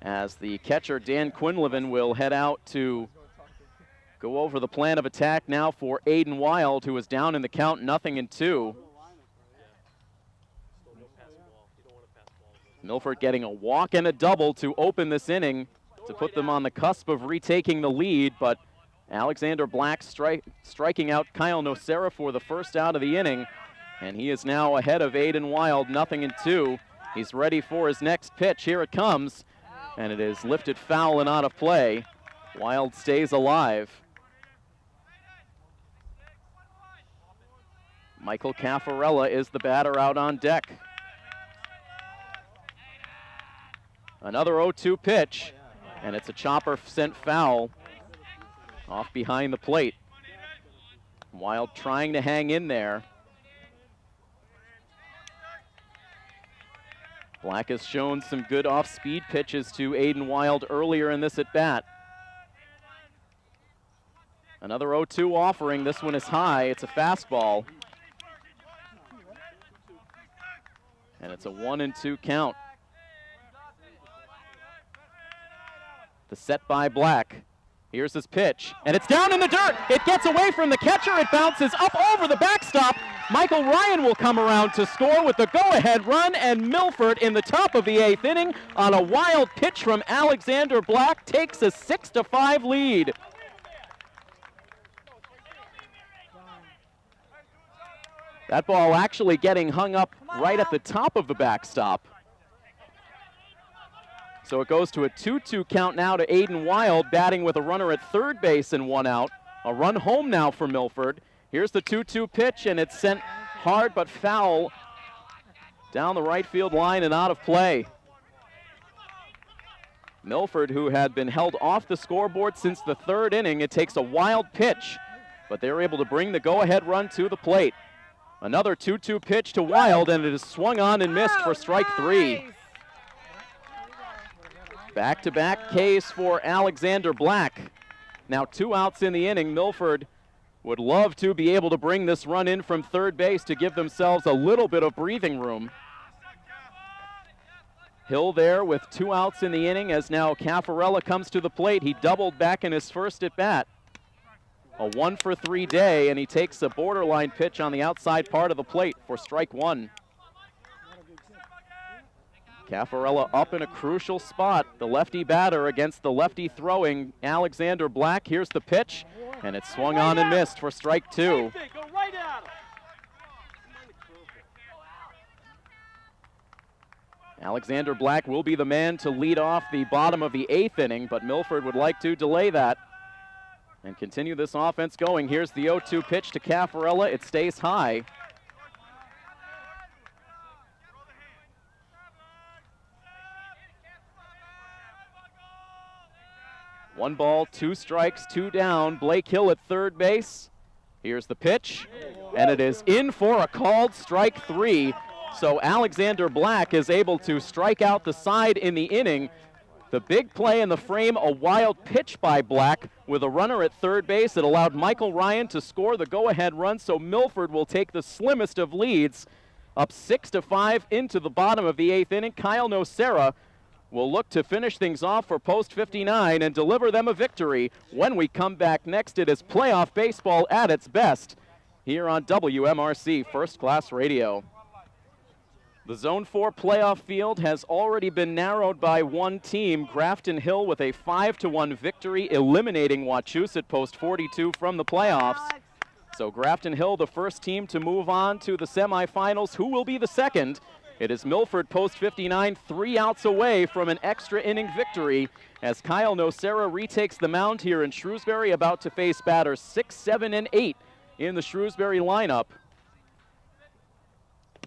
as the catcher, Dan Quinlivan, will head out to go over the plan of attack now for Aiden Wild, who is down in the count 0-2. Milford getting a walk and a double to open this inning to put them on the cusp of retaking the lead, but Alexander Black striking out Kyle Nocera for the first out of the inning, and he is now ahead of Aiden Wild 0-2. He's ready for his next pitch. Here it comes, and it is lifted foul and out of play. Wild stays alive. Michael Caffarella is the batter out on deck. Another 0-2 pitch, and it's a chopper sent foul off behind the plate. Wild trying to hang in there. Black has shown some good off-speed pitches to Aiden Wild earlier in this at-bat. Another 0-2 offering. This one is high. It's a fastball. And it's a 1-2 count. The set by Black. Here's his pitch, and it's down in the dirt. It gets away from the catcher. It bounces up over the backstop. Michael Ryan will come around to score with the go-ahead run, and Milford in the top of the 8th inning on a wild pitch from Alexander Black takes a 6-5 lead. That ball actually getting hung up right at the top of the backstop. So it goes to a 2-2 count now to Aiden Wild, batting with a runner at third base and 1 out. A run home now for Milford. Here's the 2-2 pitch, and it's sent hard but foul down the right field line and out of play. Milford, who had been held off the scoreboard since the 3rd inning, it takes a wild pitch, but they're able to bring the go-ahead run to the plate. Another 2-2 pitch to Wild, and it is swung on and missed for strike 3. Back-to-back Ks for Alexander Black. Now 2 outs in the inning. Milford would love to be able to bring this run in from third base to give themselves a little bit of breathing room. Hill there with 2 outs in the inning as now Caffarella comes to the plate. He doubled back in his first at-bat. A 1-for-3 day, and he takes a borderline pitch on the outside part of the plate for strike 1. Caffarella up in a crucial spot. The lefty batter against the lefty throwing Alexander Black. Here's the pitch, and it's swung on and missed for strike 2. Alexander Black will be the man to lead off the bottom of the 8th inning, but Milford would like to delay that and continue this offense going. Here's the 0-2 pitch to Caffarella. It stays high. One ball, 2 strikes, 2 down. Blake Hill at third base. Here's the pitch, and it is in for a called strike 3. So Alexander Black is able to strike out the side in the inning. The big play in the frame, a wild pitch by Black with a runner at third base. It allowed Michael Ryan to score the go-ahead run, so Milford will take the slimmest of leads, up 6-5 into the bottom of the 8th inning. Kyle Nocera will look to finish things off for post 59 and deliver them a victory. When we come back next, it is playoff baseball at its best here on WMRC First Class Radio. The Zone 4 playoff field has already been narrowed by one team, Grafton Hill, with a 5-1 victory, eliminating Wachusett post 42 from the playoffs. So Grafton Hill, the first team to move on to the semifinals. Who will be the second? It is Milford post 59, 3 outs away from an extra inning victory as Kyle Nocera retakes the mound here in Shrewsbury, about to face batters 6, 7, and 8 in the Shrewsbury lineup.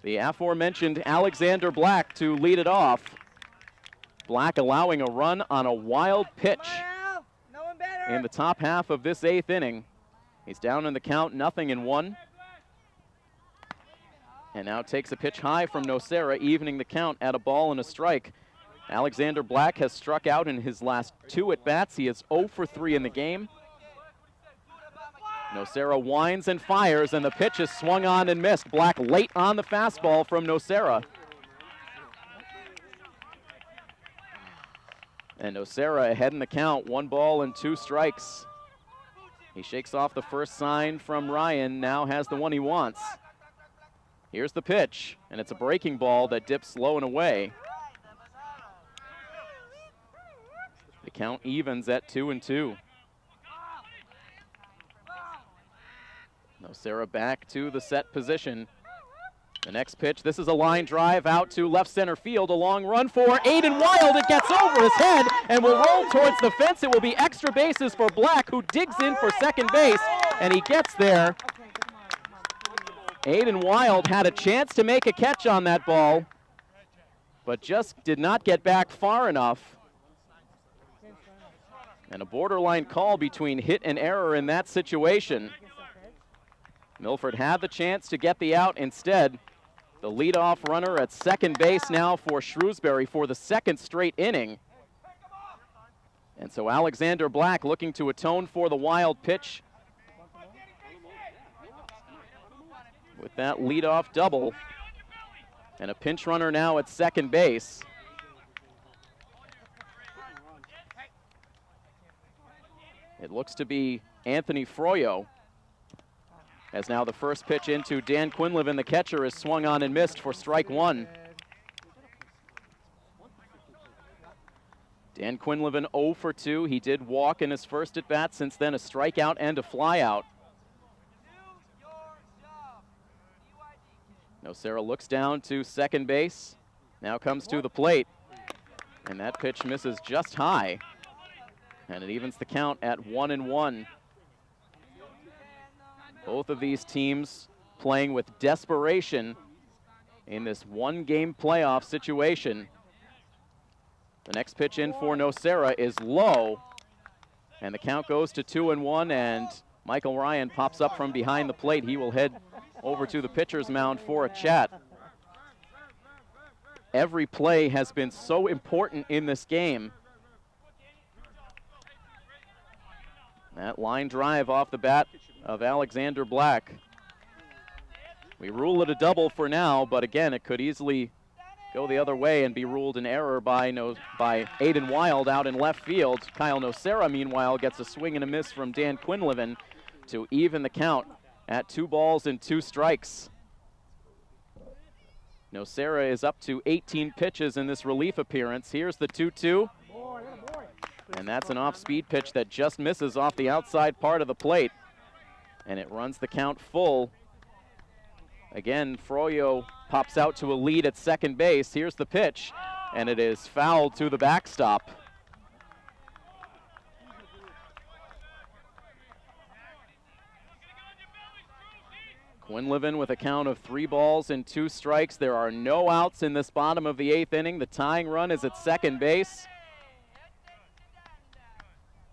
The aforementioned Alexander Black to lead it off. Black allowing a run on a wild pitch in the top half of this 8th inning. He's down in the count, 0-1. And now takes a pitch high from Nocera, evening the count at a ball and a strike. Alexander Black has struck out in his last 2 at-bats. He is 0-for-3 in the game. Nocera winds and fires, and the pitch is swung on and missed. Black late on the fastball from Nocera. And Nocera ahead in the count, 1 ball and 2 strikes. He shakes off the first sign from Ryan, now has the one he wants. Here's the pitch, and it's a breaking ball that dips low and away. The count evens at 2-2. Nocera back to the set position. The next pitch, this is a line drive out to left center field. A long run for Aiden Wild. It gets over his head and will roll towards the fence. It will be extra bases for Black, who digs in for second base, and he gets there. Aiden Wild had a chance to make a catch on that ball, but just did not get back far enough. And a borderline call between hit and error in that situation. Milford had the chance to get the out instead. The leadoff runner at second base now for Shrewsbury for the second straight inning. And so Alexander Black looking to atone for the wild pitch with that leadoff double. And a pinch runner now at second base. It looks to be Anthony Froyo. As now the first pitch into Dan Quinlivan, the catcher, is swung on and missed for strike 1. Dan Quinlivan 0 for 2. He did walk in his first at bat, since then a strikeout and a flyout. Nocera looks down to second base. Now comes to the plate. And that pitch misses just high. And it evens the count at 1-1. Both of these teams playing with desperation in this one-game playoff situation. The next pitch in for Nocera is low, and the count goes to 2-1, and Michael Ryan pops up from behind the plate. He will head over to the pitcher's mound for a chat. Every play has been so important in this game. That line drive off the bat of Alexander Black. We rule it a double for now, but again, it could easily go the other way and be ruled an error by Aiden Wild out in left field. Kyle Nocera, meanwhile, gets a swing and a miss from Dan Quinlivan to even the count at 2 balls and 2 strikes. Nocera is up to 18 pitches in this relief appearance. Here's the 2-2. And that's an off-speed pitch that just misses off the outside part of the plate. And it runs the count full. Again, Froyo pops out to a lead at second base. Here's the pitch, and it is fouled to the backstop. Quinlivan with a count of 3 balls and 2 strikes. There are no outs in this bottom of the 8th inning. The tying run is at second base.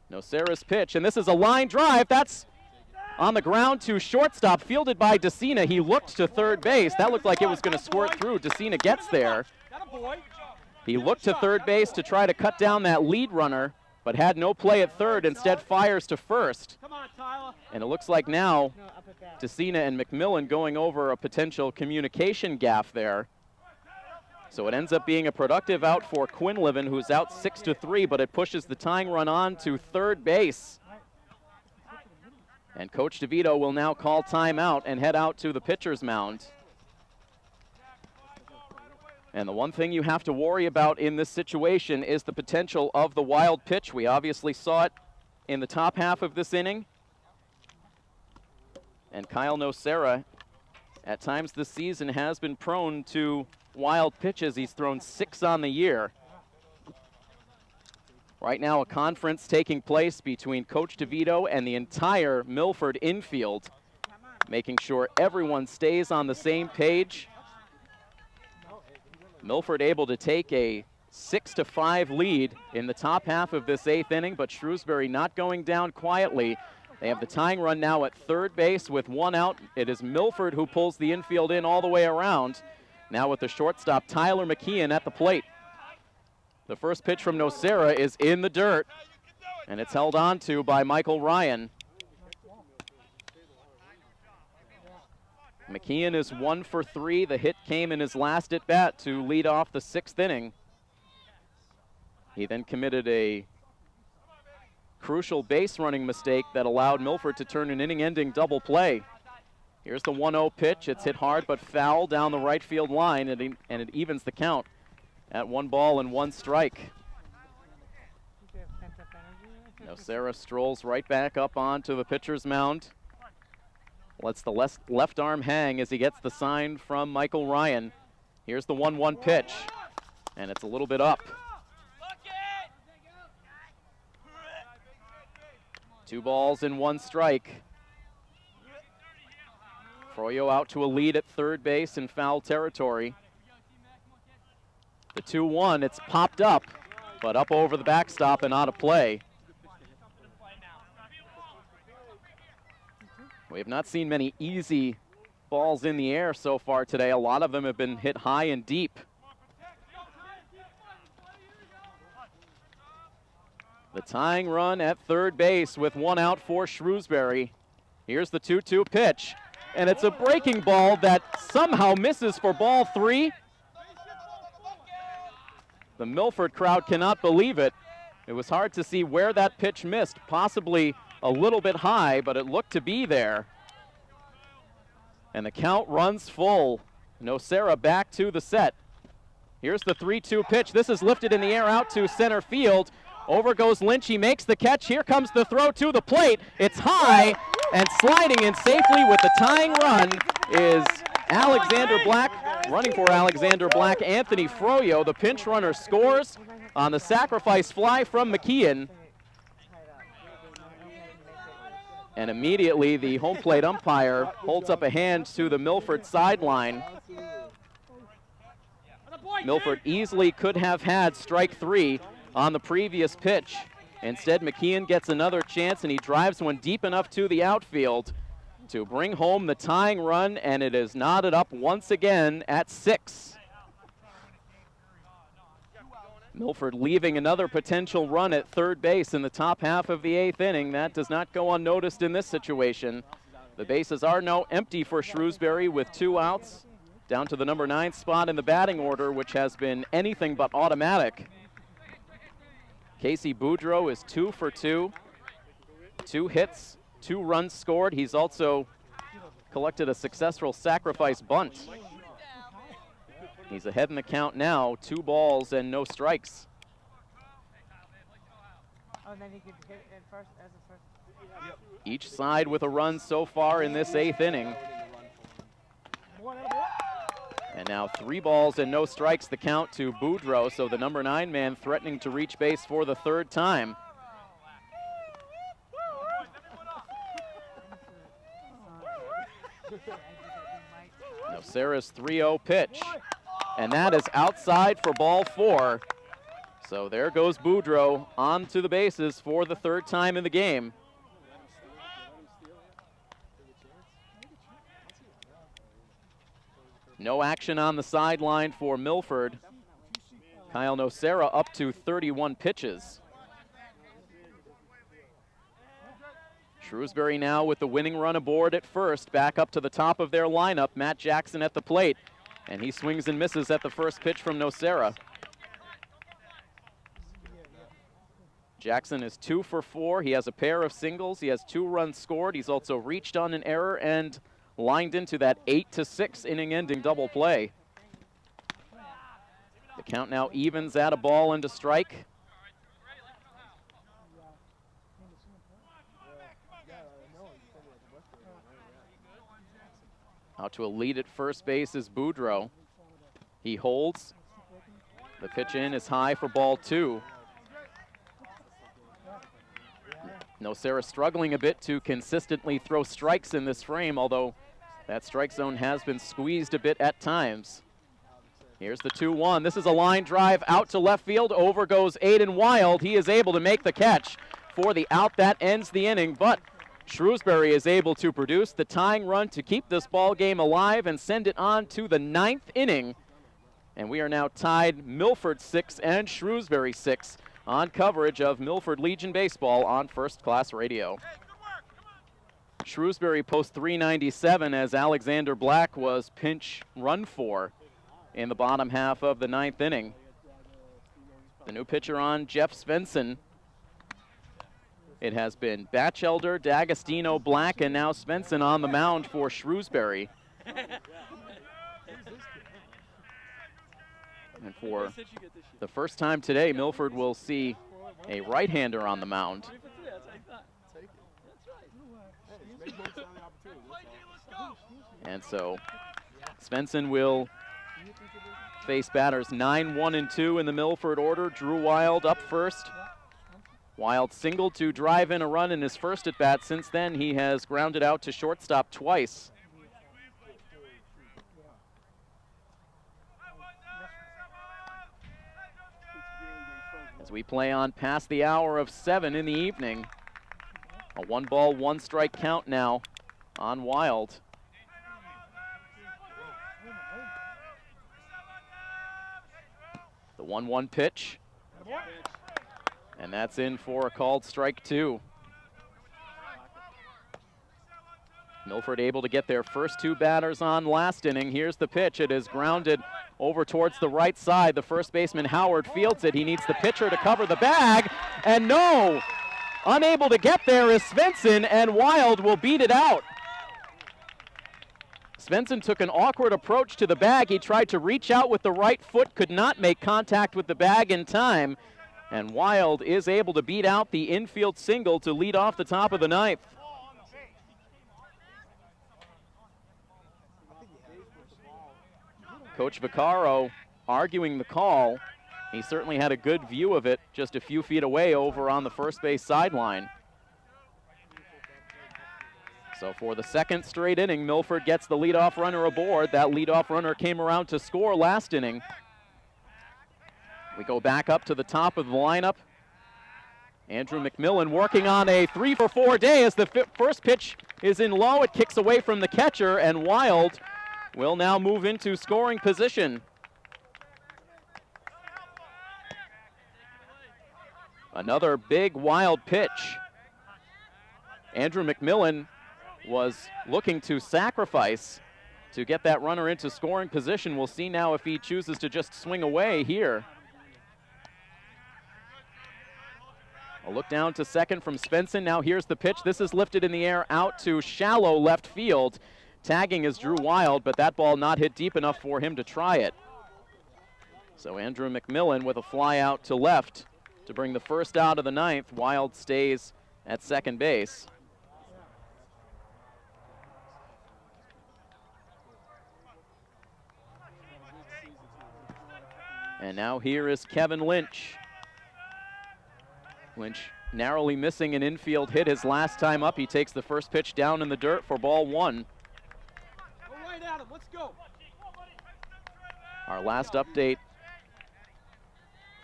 Nocera's pitch, and this is a line drive. That's on the ground to shortstop, fielded by Decina. He looked to third base. That looked like it was going to squirt through. Decina gets there. He looked to third base to try to cut down that lead runner, but had no play at third. Instead fires to first. And it looks like now Decina and McMillan going over a potential communication gaffe there. So it ends up being a productive out for Quinlivan, who's out 6-3, but it pushes the tying run on to third base. And Coach DeVito will now call timeout and head out to the pitcher's mound. And the one thing you have to worry about in this situation is the potential of the wild pitch. We obviously saw it in the top half of this inning. And Kyle Nocera, at times this season, has been prone to wild pitches. He's thrown 6 on the year. Right now, a conference taking place between Coach DeVito and the entire Milford infield, making sure everyone stays on the same page. Milford able to take a 6-5 lead in the top half of this 8th inning, but Shrewsbury not going down quietly. They have the tying run now at third base with 1 out. It is Milford who pulls the infield in all the way around. Now with the shortstop, Tyler McKeon, at the plate. The first pitch from Nocera is in the dirt, and it's held on to by Michael Ryan. McKeon is 1 for 3. The hit came in his last at bat to lead off the 6th inning. He then committed a crucial base running mistake that allowed Milford to turn an inning-ending double play. Here's the 1-0 pitch. It's hit hard but foul down the right field line, and it evens the count at 1 ball and 1 strike. Nocera strolls right back up onto the pitcher's mound. Lets the left arm hang as he gets the sign from Michael Ryan. Here's the 1-1 pitch, and it's a little bit up. 2 balls and 1 strike. Froyo out to a lead at third base in foul territory. The 2-1, it's popped up, but up over the backstop and out of play. We have not seen many easy balls in the air so far today. A lot of them have been hit high and deep. The tying run at third base with 1 out for Shrewsbury. Here's the 2-2 pitch, and it's a breaking ball that somehow misses for ball 3. The Milford crowd cannot believe it. It was hard to see where that pitch missed, possibly a little bit high, but it looked to be there. And the count runs full. Nocera back to the set. Here's the 3-2 pitch. This is lifted in the air out to center field. Over goes Lynch. He makes the catch. Here comes the throw to the plate. It's high, and sliding in safely with the tying run is Alexander Black. Running for Alexander Black, Anthony Froyo. The pinch runner scores on the sacrifice fly from McKeon. And immediately the home plate umpire holds up a hand to the Milford sideline. Milford easily could have had strike 3 on the previous pitch. Instead, McKeon gets another chance, and he drives one deep enough to the outfield to bring home the tying run, and it is knotted up once again at 6. Milford leaving another potential run at third base in the top half of the 8th inning. That does not go unnoticed in this situation. The bases are now empty for Shrewsbury with 2 outs, down to the number 9 spot in the batting order, which has been anything but automatic. Casey Boudreau is 2 for 2. 2 hits, 2 runs scored. He's also collected a successful sacrifice bunt. He's ahead in the count now, 2 balls and no strikes.
Oh, and then he could hit it first as a first.
Each side with a run so far in this 8th inning. And now 3 balls and no strikes, the count to Boudreau, so the number 9 man threatening to reach base for the 3rd time. Nocera's 3-0 pitch, and that is outside for ball 4. So there goes Boudreau onto the bases for the 3rd time in the game. No action on the sideline for Milford. Kyle Nocera up to 31 pitches. Shrewsbury now with the winning run aboard at first, back up to the top of their lineup. Matt Jackson at the plate, and he swings and misses at the first pitch from Nocera. Jackson is 2 for 4. He has a pair of singles. He has 2 runs scored. He's also reached on an error and lined into that 8-6 inning-ending double play. The count now evens at a ball and a strike. Out to a lead at first base is Boudreau. He holds. The pitch in is high for ball 2. Nocera struggling a bit to consistently throw strikes in this frame, although that strike zone has been squeezed a bit at times. Here's the 2-1. This is a line drive out to left field. Over goes Aiden Wild. He is able to make the catch for the out that ends the inning, but Shrewsbury is able to produce the tying run to keep this ball game alive and send it on to the 9th inning. And we are now tied Milford 6 and Shrewsbury 6 on coverage of Milford Legion Baseball on First Class Radio. Shrewsbury post 397 as Alexander Black was pinch run for in the bottom half of the 9th inning. The new pitcher on, Jeff Svensson. It has been Batchelder, D'Agostino, Black, and now Svensson on the mound for Shrewsbury. And for the first time today, Milford will see a right-hander on the mound. And so Svensson will face batters 9, 1, and 2 in the Milford order. Drew Wild up first. Wild singled to drive in a run in his first at-bat. Since then, he has grounded out to shortstop twice. As we play on past the hour of 7 in the evening. A 1-ball, 1-strike count now on Wild. The 1-1 pitch. And that's in for a called strike 2. Milford able to get their first 2 batters on last inning. Here's the pitch. It is grounded over towards the right side. The first baseman Howard fields it. He needs the pitcher to cover the bag. And no! Unable to get there is Svensson, and Wild will beat it out. Svensson took an awkward approach to the bag. He tried to reach out with the right foot, could not make contact with the bag in time. And Wild is able to beat out the infield single to lead off the top of the 9th. Coach Vaccaro arguing the call. He certainly had a good view of it just a few feet away over on the first base sideline. So for the second straight inning, Milford gets the leadoff runner aboard. That leadoff runner came around to score last inning. We go back up to the top of the lineup. Andrew McMillan working on a 3-for-4 day as the first pitch is in low. It kicks away from the catcher, and Wild will now move into scoring position. Another big Wild pitch. Andrew McMillan was looking to sacrifice to get that runner into scoring position. We'll see now if he chooses to just swing away here. A look down to second from Svensson. Now here's the pitch. This is lifted in the air out to shallow left field. Tagging is Drew Wild, but that ball not hit deep enough for him to try it. So Andrew McMillan with a fly out to left to bring the first out of the 9th. Wild stays at second base. And now here is Kevin Lynch. Lynch narrowly missing an infield hit his last time up. He takes the first pitch down in the dirt for ball 1.
Go right at him. Let's go.
Our last update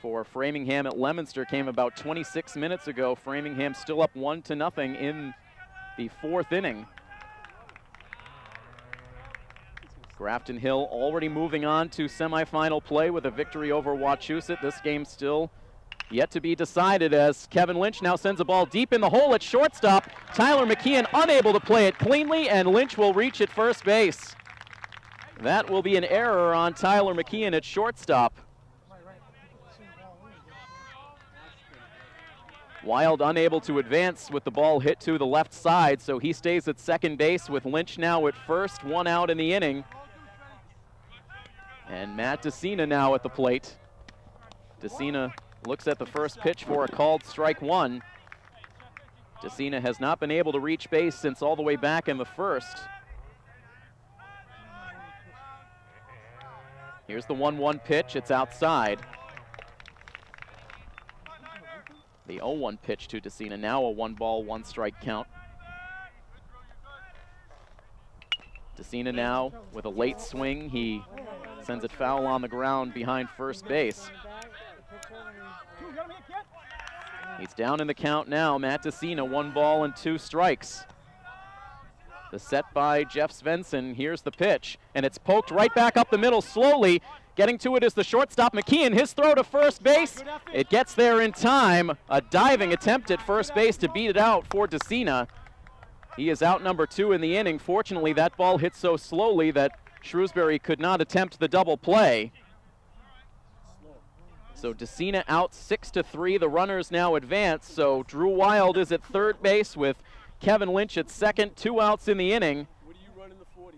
for Framingham at Leominster came about 26 minutes ago. Framingham still up 1-0 in the 4th inning. Grafton Hill already moving on to semifinal play with a victory over Wachusett. This game still yet to be decided as Kevin Lynch now sends a ball deep in the hole at shortstop. Tyler McKeon unable to play it cleanly, and Lynch will reach at first base. That will be an error on Tyler McKeon at shortstop. Wild unable to advance with the ball hit to the left side, so he stays at second base with Lynch now at first, 1 out in the inning. And Matt DeCina now at the plate. DeCina looks at the first pitch for a called strike 1. DeCina has not been able to reach base since all the way back in the first. Here's the 1-1 pitch. It's outside. The 0-1 pitch to DeCina, now a 1-ball, 1-strike count. DeCina now with a late swing. He sends it foul on the ground behind first base. He's down in the count now. Matt DeCina, 1 ball and 2 strikes. The set by Jeff Svensson. Here's the pitch, and it's poked right back up the middle slowly. Getting to it is the shortstop, McKeon. His throw to first base. It gets there in time. A diving attempt at first base to beat it out for DeCina. He is out number 2 in the inning. Fortunately, that ball hit so slowly that Shrewsbury could not attempt the double play. So Decina out 6-3. The runners now advance. So Drew Wild is at third base with Kevin Lynch at second. 2 outs in the inning.
What do you run in the 40?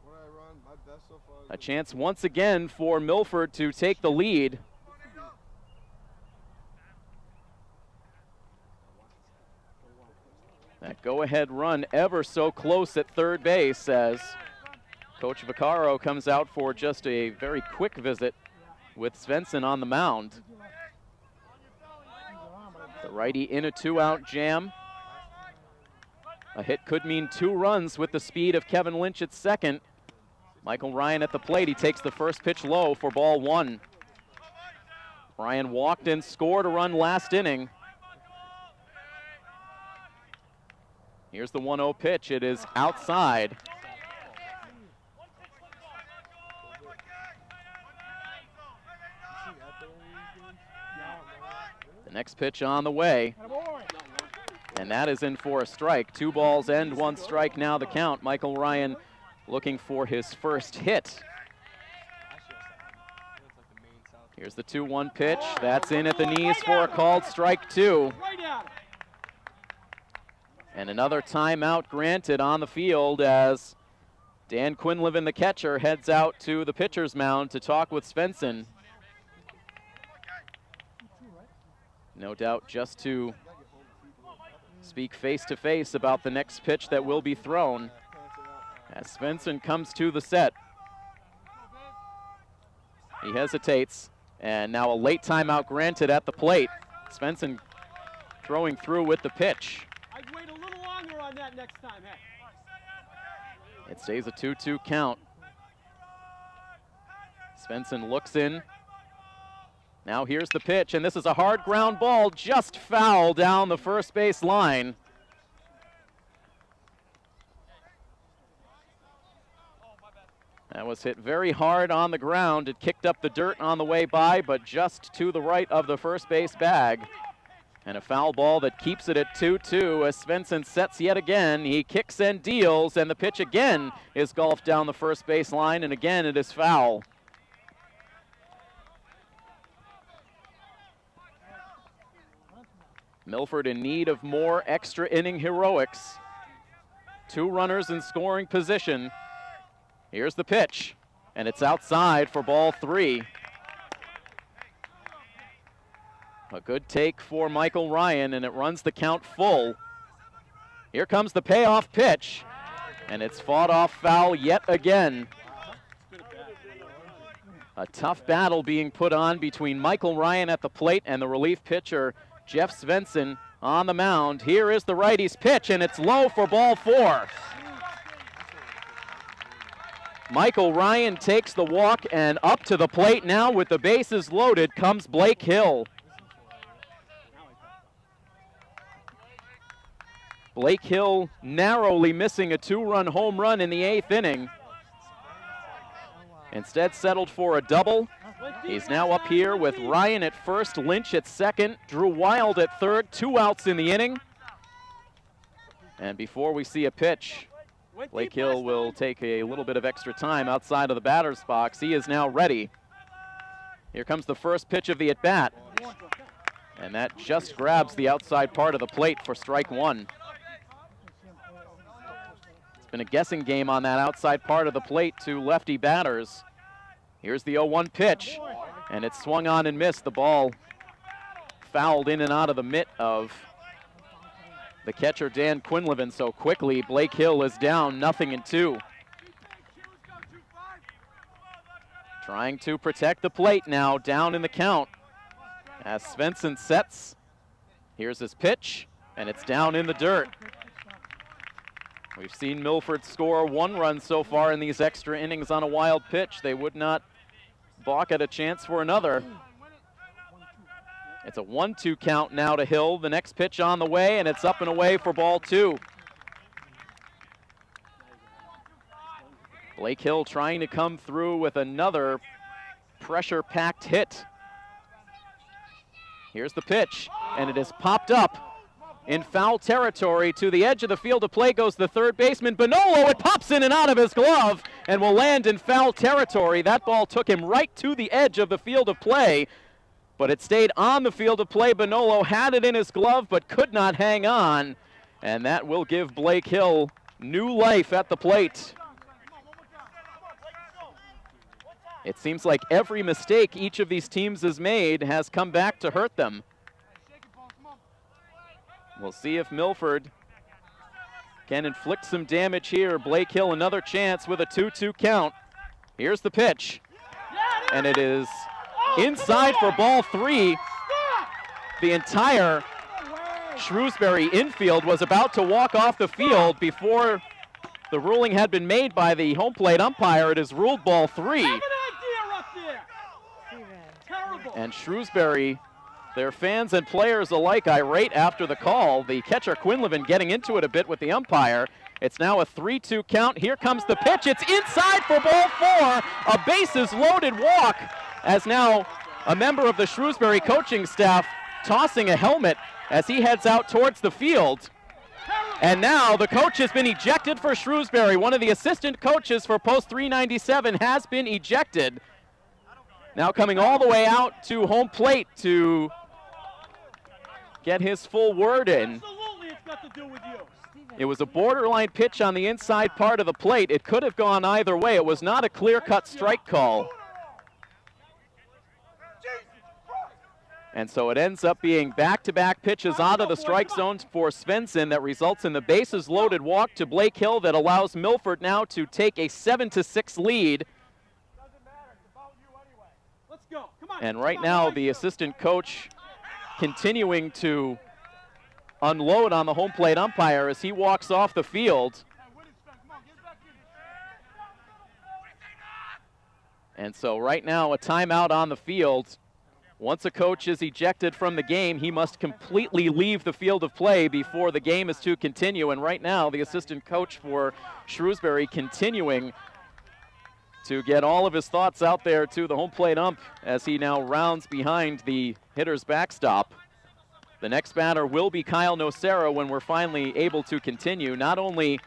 What I run, my best so far.
A chance once again for Milford to take the lead. That go-ahead run ever so close at third base as Coach Vaccaro comes out for just a very quick visit with Svensson on the mound. The righty in a 2-out jam. A hit could mean 2 runs with the speed of Kevin Lynch at second. Michael Ryan at the plate. He takes the first pitch low for ball 1. Ryan walked and scored a run last inning. Here's the 1-0 pitch. It is outside. The next pitch on the way. And that is in for a strike. 2 balls and 1 strike now the count. Michael Ryan looking for his first hit. Here's the 2-1 pitch. That's in at the knees for a called strike 2. And another timeout granted on the field as Dan Quinlivan, the catcher, heads out to the pitcher's mound to talk with Svensson. No doubt just to speak face-to-face about the next pitch that will be thrown as Svensson comes to the set. He hesitates, and now a late timeout granted at the plate. Svensson throwing through with the pitch.
I'd wait a little longer on that next time, hey.
It stays a 2-2 count. Svensson looks in. Now here's the pitch, and this is a hard ground ball, just foul down the first base line. That was hit very hard on the ground. It kicked up the dirt on the way by, but just to the right of the first base bag. And a foul ball that keeps it at 2-2 as Svensson sets yet again. He kicks and deals, and the pitch again is golfed down the first base line, and again it is foul. Milford in need of more extra inning heroics. 2 runners in scoring position. Here's the pitch, and it's outside for ball 3. A good take for Michael Ryan, and it runs the count full. Here comes the payoff pitch, and it's fought off foul yet again. A tough battle being put on between Michael Ryan at the plate and the relief pitcher, Jeff Svensson, on the mound. Here is the righty's pitch, and it's low for ball 4. Michael Ryan takes the walk, and up to the plate now with the bases loaded comes Blake Hill. Blake Hill narrowly missing a 2-run home run in the 8th inning. Instead settled for a double. He's now up here with Ryan at first, Lynch at second, Drew Wild at third, 2 outs in the inning. And before we see a pitch, Blake Hill will take a little bit of extra time outside of the batter's box. He is now ready. Here comes the first pitch of the at-bat. And that just grabs the outside part of the plate for strike 1. It's been a guessing game on that outside part of the plate to lefty batters. Here's the 0-1 pitch, and it's swung on and missed. The ball fouled in and out of the mitt of the catcher, Dan Quinlivan, so quickly. Blake Hill is down 0-2. Trying to protect the plate now, down in the count. As Svensson sets, here's his pitch, and it's down in the dirt. We've seen Milford score 1 run so far in these extra innings on a wild pitch. They would not balk at a chance for another. It's a 1-2 count now to Hill. The next pitch on the way, and it's up and away for ball 2. Blake Hill trying to come through with another pressure-packed hit. Here's the pitch, and it is popped up in foul territory. To the edge of the field of play goes the third baseman, Bonolo. It pops in and out of his glove and will land in foul territory. That ball took him right to the edge of the field of play, but it stayed on the field of play. Bonolo had it in his glove but could not hang on, and that will give Blake Hill new life at the plate. It seems like every mistake each of these teams has made has come back to hurt them. We'll see if Milford can inflict some damage here. Blake Hill another chance with a 2-2 count. Here's the pitch, and it is inside for ball 3. The entire Shrewsbury infield was about to walk off the field before the ruling had been made by the home plate umpire. It is ruled ball 3. And Shrewsbury, their fans and players alike, irate after the call. The catcher Quinlivan getting into it a bit with the umpire. It's now a 3-2 count. Here comes the pitch. It's inside for ball 4. A bases loaded walk, as now a member of the Shrewsbury coaching staff tossing a helmet as he heads out towards the field. And now the coach has been ejected for Shrewsbury. One of the assistant coaches for post 397 has been ejected. Now coming all the way out to home plate to get his full word in.
Absolutely, it's got to do with you.
It was a borderline pitch on the inside part of the plate. It could have gone either way. It was not a clear-cut strike call. And so it ends up being back-to-back pitches out of the strike zone for Svensson that results in the bases loaded walk to Blake Hill that allows Milford now to take a 7-6 lead. And right now the assistant coach continuing to unload on the home plate umpire as he walks off the field. And so right now a timeout on the field. Once a coach is ejected from the game, he must completely leave the field of play before the game is to continue. And right now the assistant coach for Shrewsbury continuing to get all of his thoughts out there to the home plate ump as he now rounds behind the hitter's backstop. The next batter will be Kyle Nocera when we're finally able to continue. Not only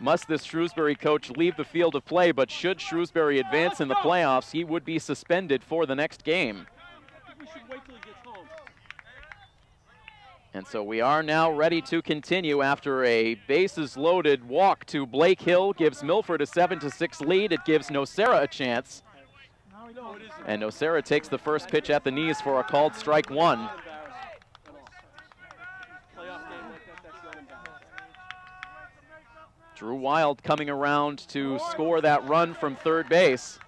must this Shrewsbury coach leave the field of play, but should Shrewsbury advance in the playoffs, he would be suspended for the next game.
We should wait till he gets home.
And so we are now ready to continue after a bases loaded walk to Blake Hill gives Milford a 7-6 lead. It gives Nocera a chance. And Nocera takes the first pitch at the knees for a called strike 1. Drew Wild coming around to score that run from third base.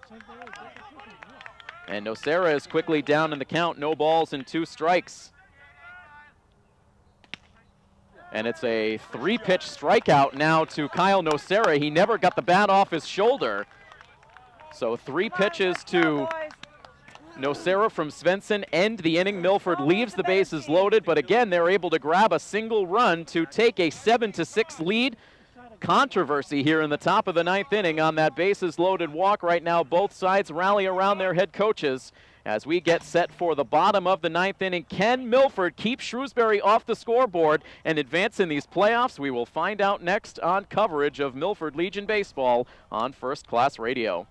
And Nocera is quickly down in the count, no balls and 2 strikes. And it's a 3-pitch strikeout now to Kyle Nocera. He never got the bat off his shoulder. So 3 pitches to Nocera from Svensson end the inning. Milford leaves the bases loaded, but again, they're able to grab a single run to take a 7-6 lead. Controversy here in the top of the 9th inning on that bases loaded walk. Right now, both sides rally around their head coaches as we get set for the bottom of the 9th inning. Can Milford keep Shrewsbury off the scoreboard and advance in these playoffs? We will find out next on coverage of Milford Legion Baseball on First Class Radio.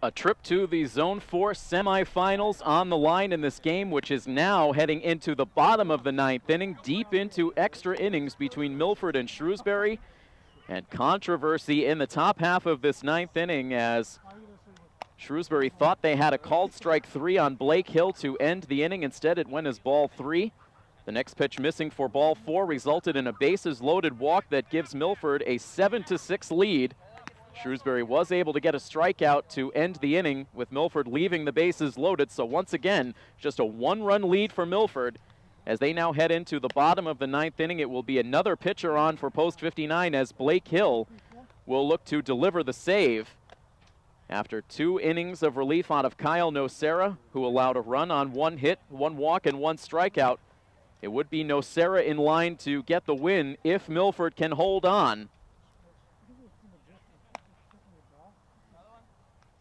A trip to the Zone 4 semifinals on the line in this game, which is now heading into the bottom of the 9th inning, deep into extra innings between Milford and Shrewsbury. And controversy in the top half of this 9th inning as Shrewsbury thought they had a called strike 3 on Blake Hill to end the inning. Instead, it went as ball 3. The next pitch missing for ball 4 resulted in a bases loaded walk that gives Milford a 7-6 lead. Shrewsbury was able to get a strikeout to end the inning with Milford leaving the bases loaded. So once again, just a 1-run lead for Milford. As they now head into the bottom of the 9th inning, it will be another pitcher on for post 59 as Blake Hill will look to deliver the save. After 2 innings of relief out of Kyle Nocera, who allowed a run on 1 hit, 1 walk, and 1 strikeout, it would be Nocera in line to get the win if Milford can hold on.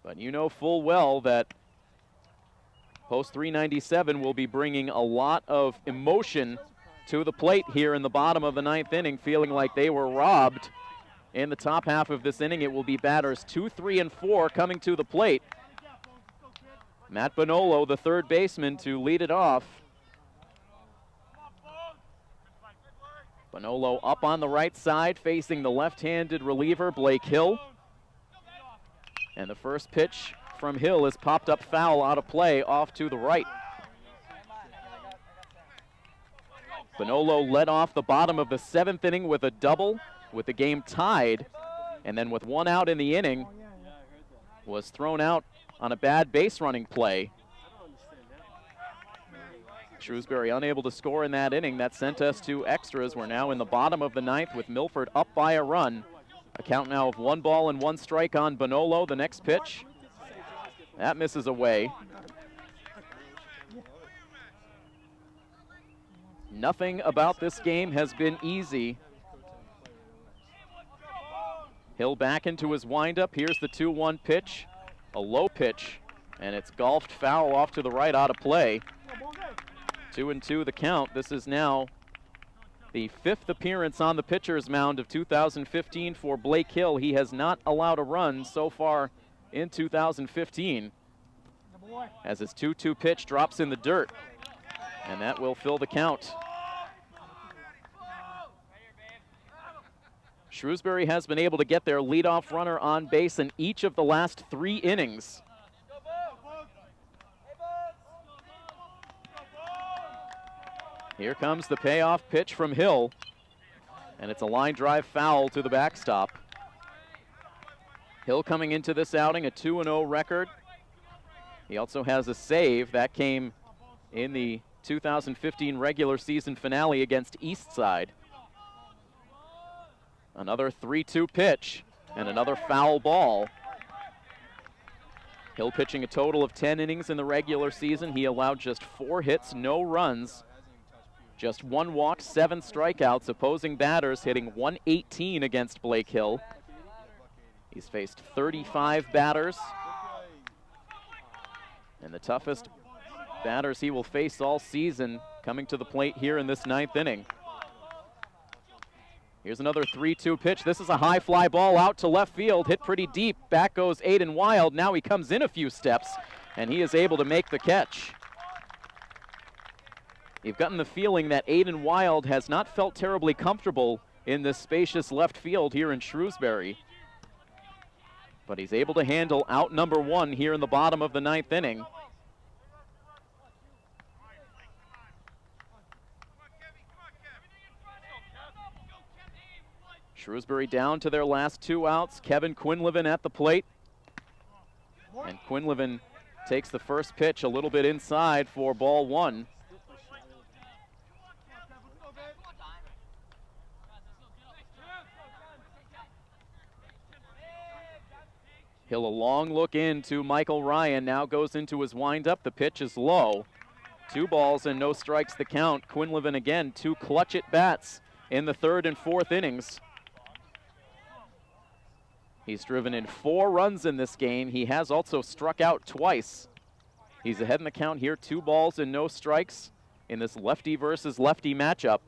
But you know full well that Post 397 will be bringing a lot of emotion to the plate here in the bottom of the 9th inning, feeling like they were robbed in the top half of this inning. It will be batters 2, 3, and 4 coming to the plate. Matt Bonolo, the third baseman, to lead it off. Bonolo up on the right side, facing the left-handed reliever, Blake Hill. And the first pitch from Hill is popped up foul out of play off to the right. Bonolo led off the bottom of the 7th inning with a double, with the game tied, and then with 1 out in the inning, was thrown out on a bad base running play. Shrewsbury unable to score in that inning. That sent us to extras. We're now in the bottom of the 9th with Milford up by a run. A count now of 1 ball and 1 strike on Bonolo. The next pitch, that misses away. Nothing about this game has been easy. Hill back into his windup. Here's the 2-1 pitch, a low pitch, and it's golfed foul off to the right out of play. 2-2 the count. This is now the 5th appearance on the pitcher's mound of 2015 for Blake Hill. He has not allowed a run so far in 2015, as his 2-2 pitch drops in the dirt, and that will fill the count. Shrewsbury has been able to get their leadoff runner on base in each of the last 3 innings. Here comes the payoff pitch from Hill, and it's a line drive foul to the backstop. Hill coming into this outing, a 2-0 record. He also has a save that came in the 2015 regular season finale against Eastside. Another 3-2 pitch and another foul ball. Hill pitching a total of 10 innings in the regular season. He allowed just 4 hits, no runs, just 1 walk, 7 strikeouts. Opposing batters hitting .118 against Blake Hill. He's faced 35 batters, and the toughest batters he will face all season coming to the plate here in this 9th inning. Here's another 3-2 pitch. This is a high fly ball out to left field, hit pretty deep. Back goes Aiden Wild. Now he comes in a few steps, and he is able to make the catch. You've gotten the feeling that Aiden Wild has not felt terribly comfortable in this spacious left field here in Shrewsbury, but he's able to handle out number 1 here in the bottom of the 9th inning. Shrewsbury down to their last 2 outs. Kevin Quinlivan at the plate. And Quinlivan takes the first pitch a little bit inside for ball 1. Hill a long look into Michael Ryan, now goes into his windup. The pitch is low. 2 balls and no strikes the count. Quinlivan again, 2 clutch at bats in the 3rd and 4th innings. He's driven in 4 runs in this game. He has also struck out twice. He's ahead in the count here, 2 balls and no strikes in this lefty versus lefty matchup.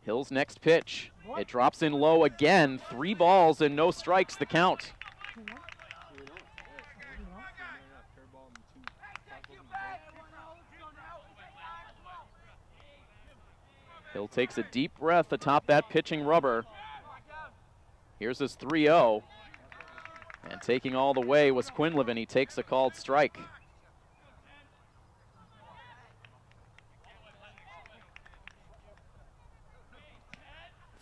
Hill's next pitch. It drops in low again. 3 balls and no strikes the count. Hill takes a deep breath atop that pitching rubber. Here's his 3-0. And taking all the way was Quinlivan. He takes a called strike.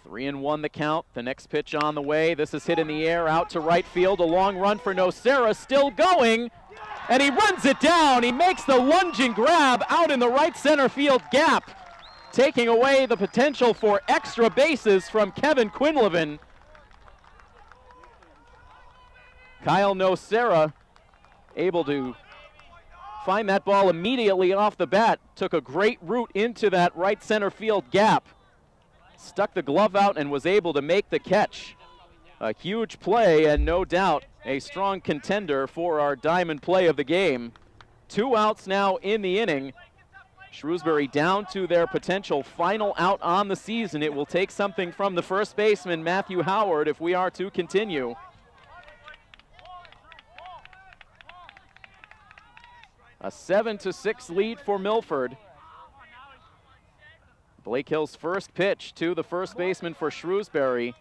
Three and 1 the count. The next pitch on the way. This is hit in the air out to right field. A long run for Nocera, still going. And he runs it down. He makes the lunging grab out in the right center field gap, taking away the potential for extra bases from Kevin Quinlivan. Kyle Nocera able to find that ball immediately off the bat. Took a great route into that right center field gap. Stuck the glove out and was able to make the catch. A huge play and no doubt a strong contender for our diamond play of the game. 2 outs now in the inning. Shrewsbury down to their potential final out on the season. It will take something from the first baseman, Matthew Howard, if we are to continue. A 7-6 lead for Milford. Blake Hill's first pitch to the first baseman for Shrewsbury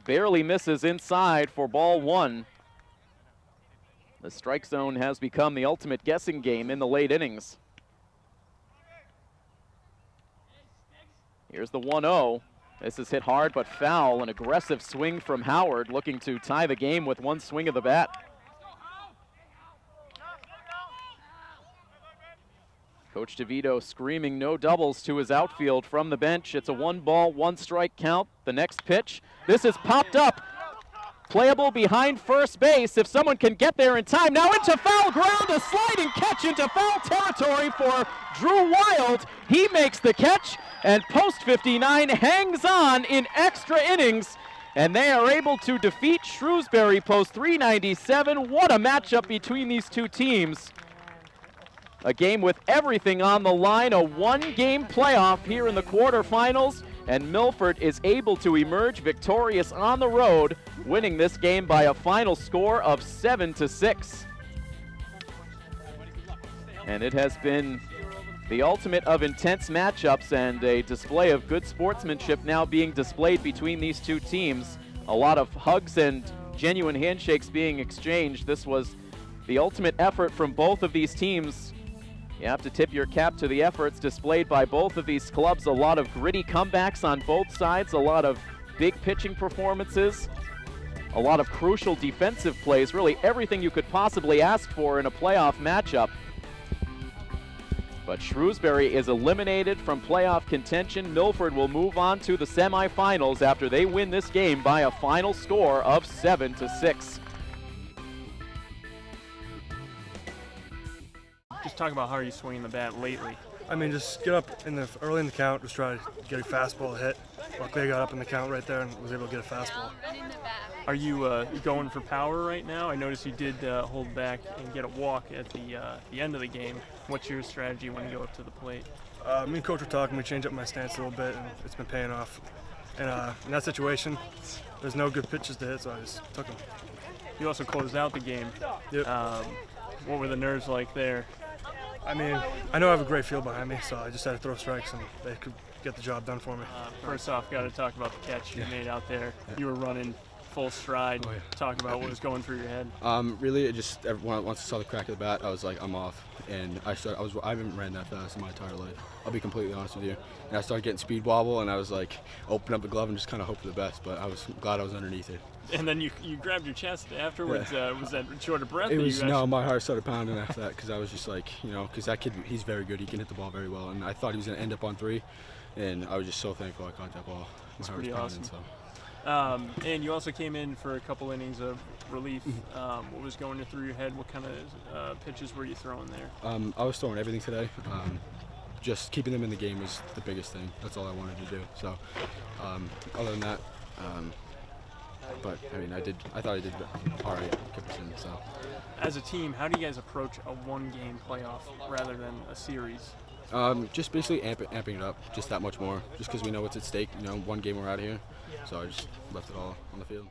barely misses inside for ball 1. The strike zone has become the ultimate guessing game in the late innings. Here's the 1-0. This is hit hard but foul. An aggressive swing from Howard, looking to tie the game with one swing of the bat. Coach DeVito screaming no doubles to his outfield from the bench. It's a 1-ball, 1-strike count. The next pitch. This is popped up. Playable behind first base if someone can get there in time. Now into foul ground, a sliding catch into foul territory for Drew Wild. He makes the catch, and Post 59 hangs on in extra innings, and they are able to defeat Shrewsbury Post 397. What a matchup between these two teams. A game with everything on the line, a 1-game playoff here in the quarterfinals, and Milford is able to emerge victorious on the road, winning this game by a final score of 7-6. And it has been the ultimate of intense matchups and a display of good sportsmanship now being displayed between these two teams. A lot of hugs and genuine handshakes being exchanged. This was the ultimate effort from both of these teams. You have to tip your cap to the efforts displayed by both of these clubs. A lot of gritty comebacks on both sides, a lot of big pitching performances, a lot of crucial defensive plays, really everything you could possibly ask for in a playoff matchup. But Shrewsbury is eliminated from playoff contention. Milford will move on to the semifinals after they win this game by a final score of 7-6.
Just talk about how are you swinging the bat lately.
I mean, just get up early in the count, just try to get a fastball hit. Luckily, I got up in the count right there and was able to get a fastball.
Are you going for power right now? I noticed you did hold back and get a walk at the end of the game. What's your strategy when you go up to the plate?
Me and Coach were talking. We changed up my stance a little bit, and it's been paying off. And in that situation, there's no good pitches to hit, so I just took them.
You also closed out the game.
Yep.
What were the nerves like there?
I mean, I know I have a great field behind me, so I just had to throw strikes, and they could get the job done for me.
First off, got to talk about the catch you made out there. You were running full stride. Talk about what was going through your head.
Really, it just once I saw the crack of the bat, I was like, I'm off, and I haven't ran that fast in my entire life. I'll be completely honest with you. And I started getting speed wobble, and I was like, open up the glove and just kind of hope for the best. But I was glad I was underneath it.
And then you grabbed your chest afterwards.
Yeah.
Was that short of breath?
It was no, my heart started pounding after that because I was just like, because that kid, he's very good. He can hit the ball very well, and I thought he was going to end up on 3, and I was just so thankful I caught that ball.
That's pretty awesome. And you also came in for a couple innings of relief. What was going through your head? What kind of pitches were you throwing there?
I was throwing everything today. Just keeping them in the game was the biggest thing. That's all I wanted to do. So, other than that, but I mean, I thought I did all right. So,
as a team, how do you guys approach a 1-game playoff rather than a series?
Just basically amping it up just that much more, just because we know what's at stake. 1 game we're out of here, so I just left it all on the field.